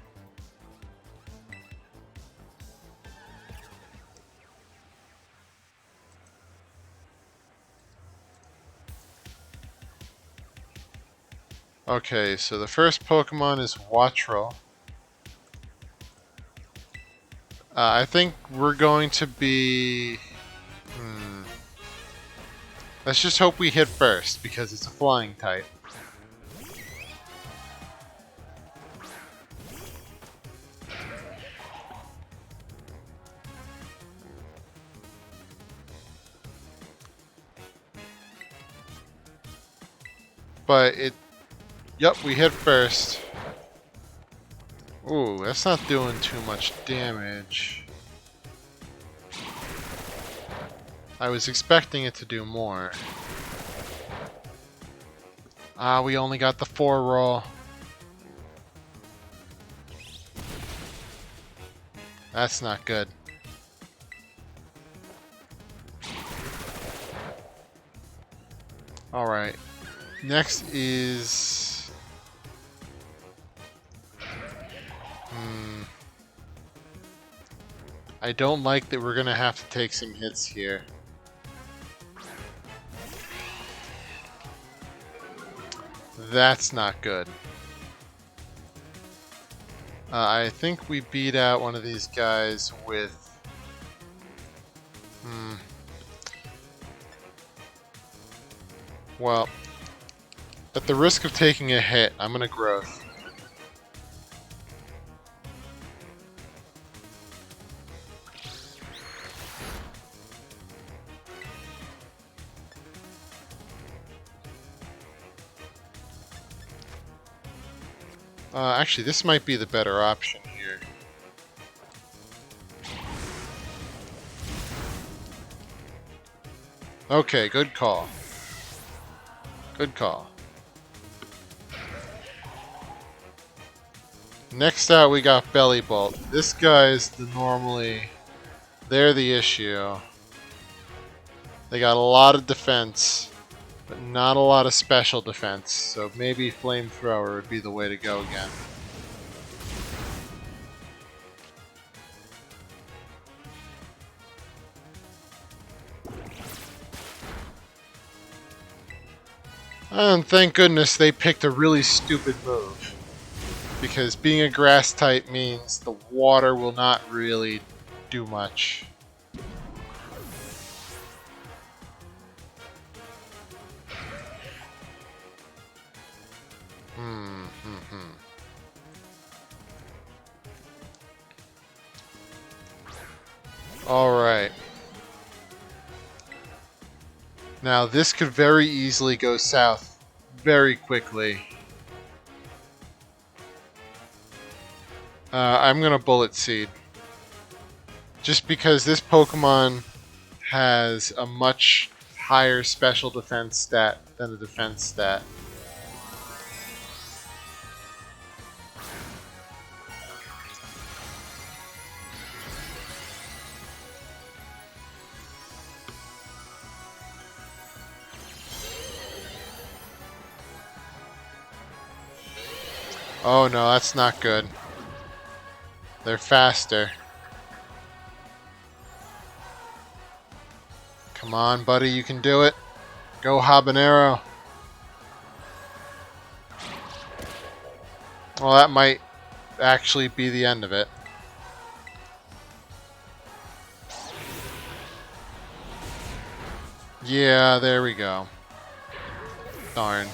Okay, so the first Pokemon is Wattrel. I think we're going to be... Let's just hope we hit first, because it's a flying type. But it... Yep, we hit first. Ooh, that's not doing too much damage. I was expecting it to do more. Ah, we only got the 4 roll. That's not good. Alright. Next is... I don't like that we're gonna have to take some hits here. That's not good. I think we beat out one of these guys with... Well, at the risk of taking a hit, I'm gonna growth. Actually, this might be the better option here. Okay, good call. Good call. Next out, we got Belly Bolt. This guy's they're the issue. They got a lot of defense, but not a lot of special defense, so maybe Flamethrower would be the way to go again. And thank goodness they picked a really stupid move. Because being a grass type means the water will not really do much. Alright. Now this could very easily go south very quickly. I'm gonna Bullet Seed. Just because this Pokemon has a much higher special defense stat than the defense stat. Oh no, that's not good. They're faster. Come on, buddy, you can do it. Go Habanero. Well, that might actually be the end of it. Yeah, there we go. Darn.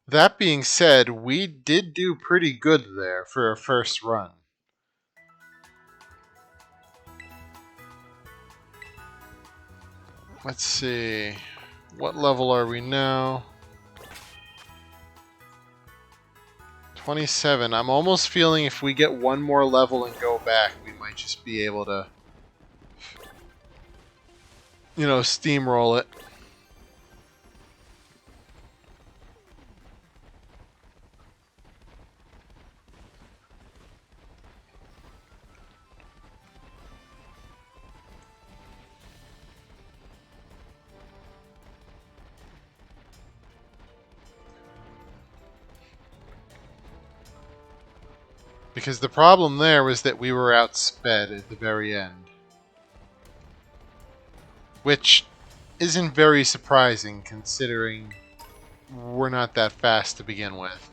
That being said, we did do pretty good there for our first run. Let's see. What level are we now? 27. I'm almost feeling if we get one more level and go back, we might just be able to, you know, steamroll it. Because the problem there was that we were outsped at the very end. Which isn't very surprising considering we're not that fast to begin with.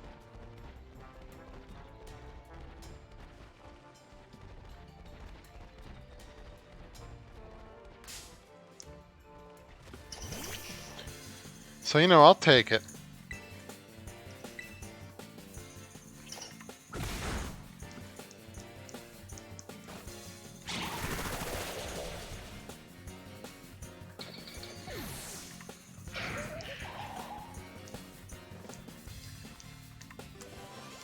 So, you know, I'll take it.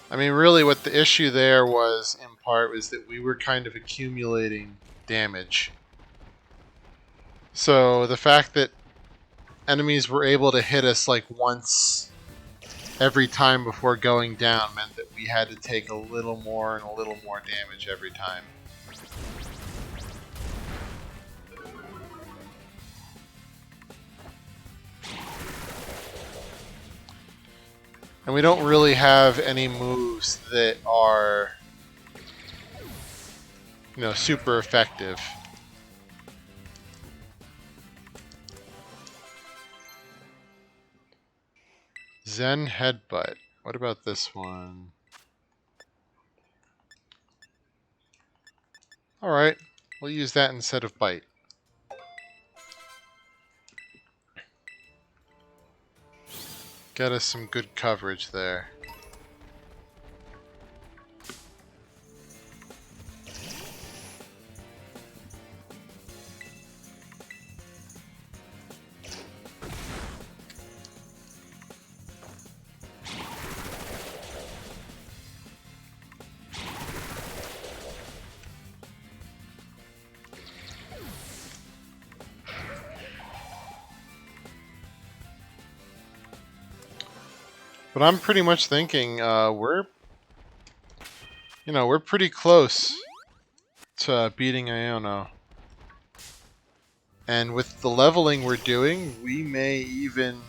I mean, really what the issue there was, in part, was that we were kind of accumulating damage. So the fact that enemies were able to hit us like once every time before going down meant that we had to take a little more and a little more damage every time. And we don't really have any moves that are, you know, super effective. Zen Headbutt. What about this one? Alright, we'll use that instead of Bite. Get us some good coverage there. But I'm pretty much thinking we're pretty close to beating Iono. And with the leveling we're doing, we may even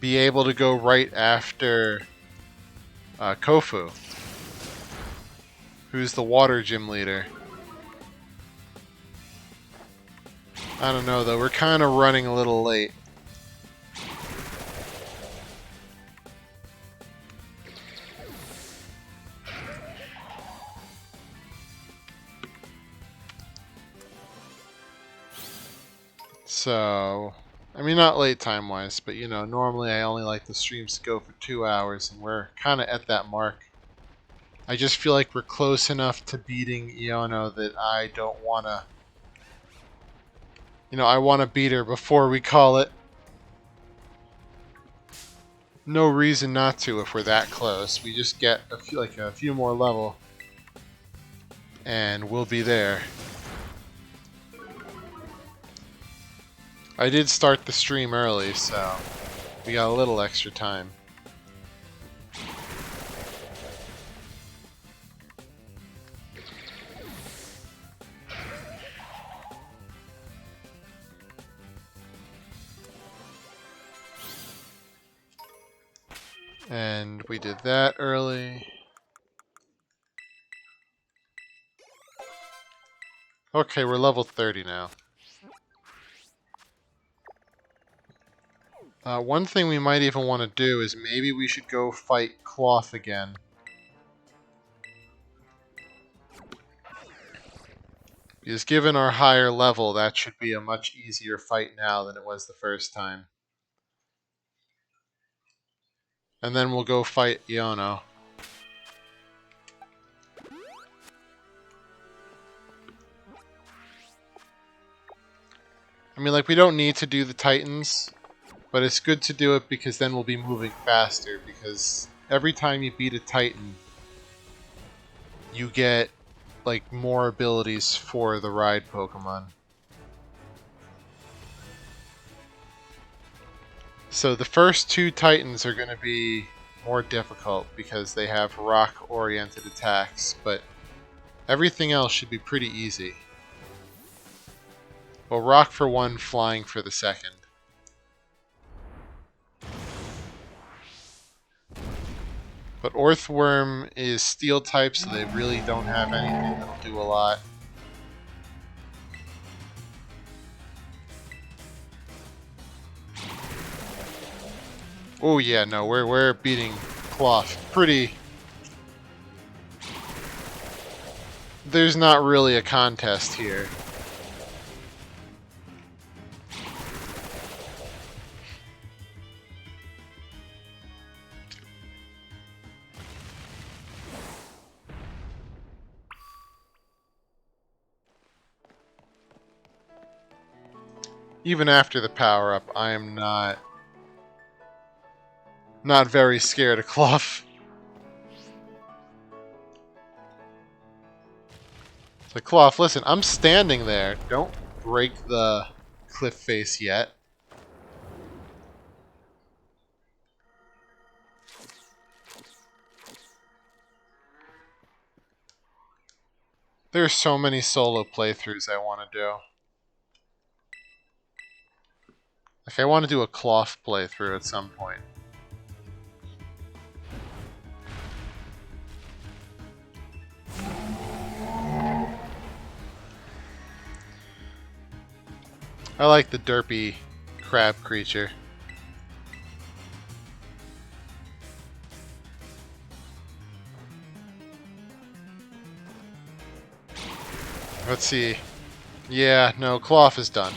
be able to go right after Kofu, who's the water gym leader. I don't know though, we're kind of running a little late. So, I mean, not late time-wise, but, you know, normally I only like the streams to go for 2 hours, and we're kind of at that mark. I just feel like we're close enough to beating Iono that I don't want to... You know, I want to beat her before we call it. No reason not to if we're that close. We just get a few more level, and we'll be there. I did start the stream early, so we got a little extra time. And we did that early. Okay, we're level 30 now. One thing we might even want to do is maybe we should go fight Cloth again. Because given our higher level, that should be a much easier fight now than it was the first time. And then we'll go fight Iono. I mean, like, we don't need to do the Titans, but it's good to do it because then we'll be moving faster, because every time you beat a Titan, you get, like, more abilities for the ride Pokemon. So the first 2 Titans are going to be more difficult because they have rock-oriented attacks, but everything else should be pretty easy. Well, rock for one, flying for the second. But Orthworm is steel type, so they really don't have anything that'll do a lot. Oh yeah, no, we're beating Cloth pretty. There's not really a contest here. Even after the power-up, I am not very scared of Clough. It's like, Clough, listen, I'm standing there. Don't break the cliff face yet. There's so many solo playthroughs I want to do. Like, I want to do a Clough playthrough at some point. I like the derpy crab creature. Let's see. Yeah, no, Clough is done.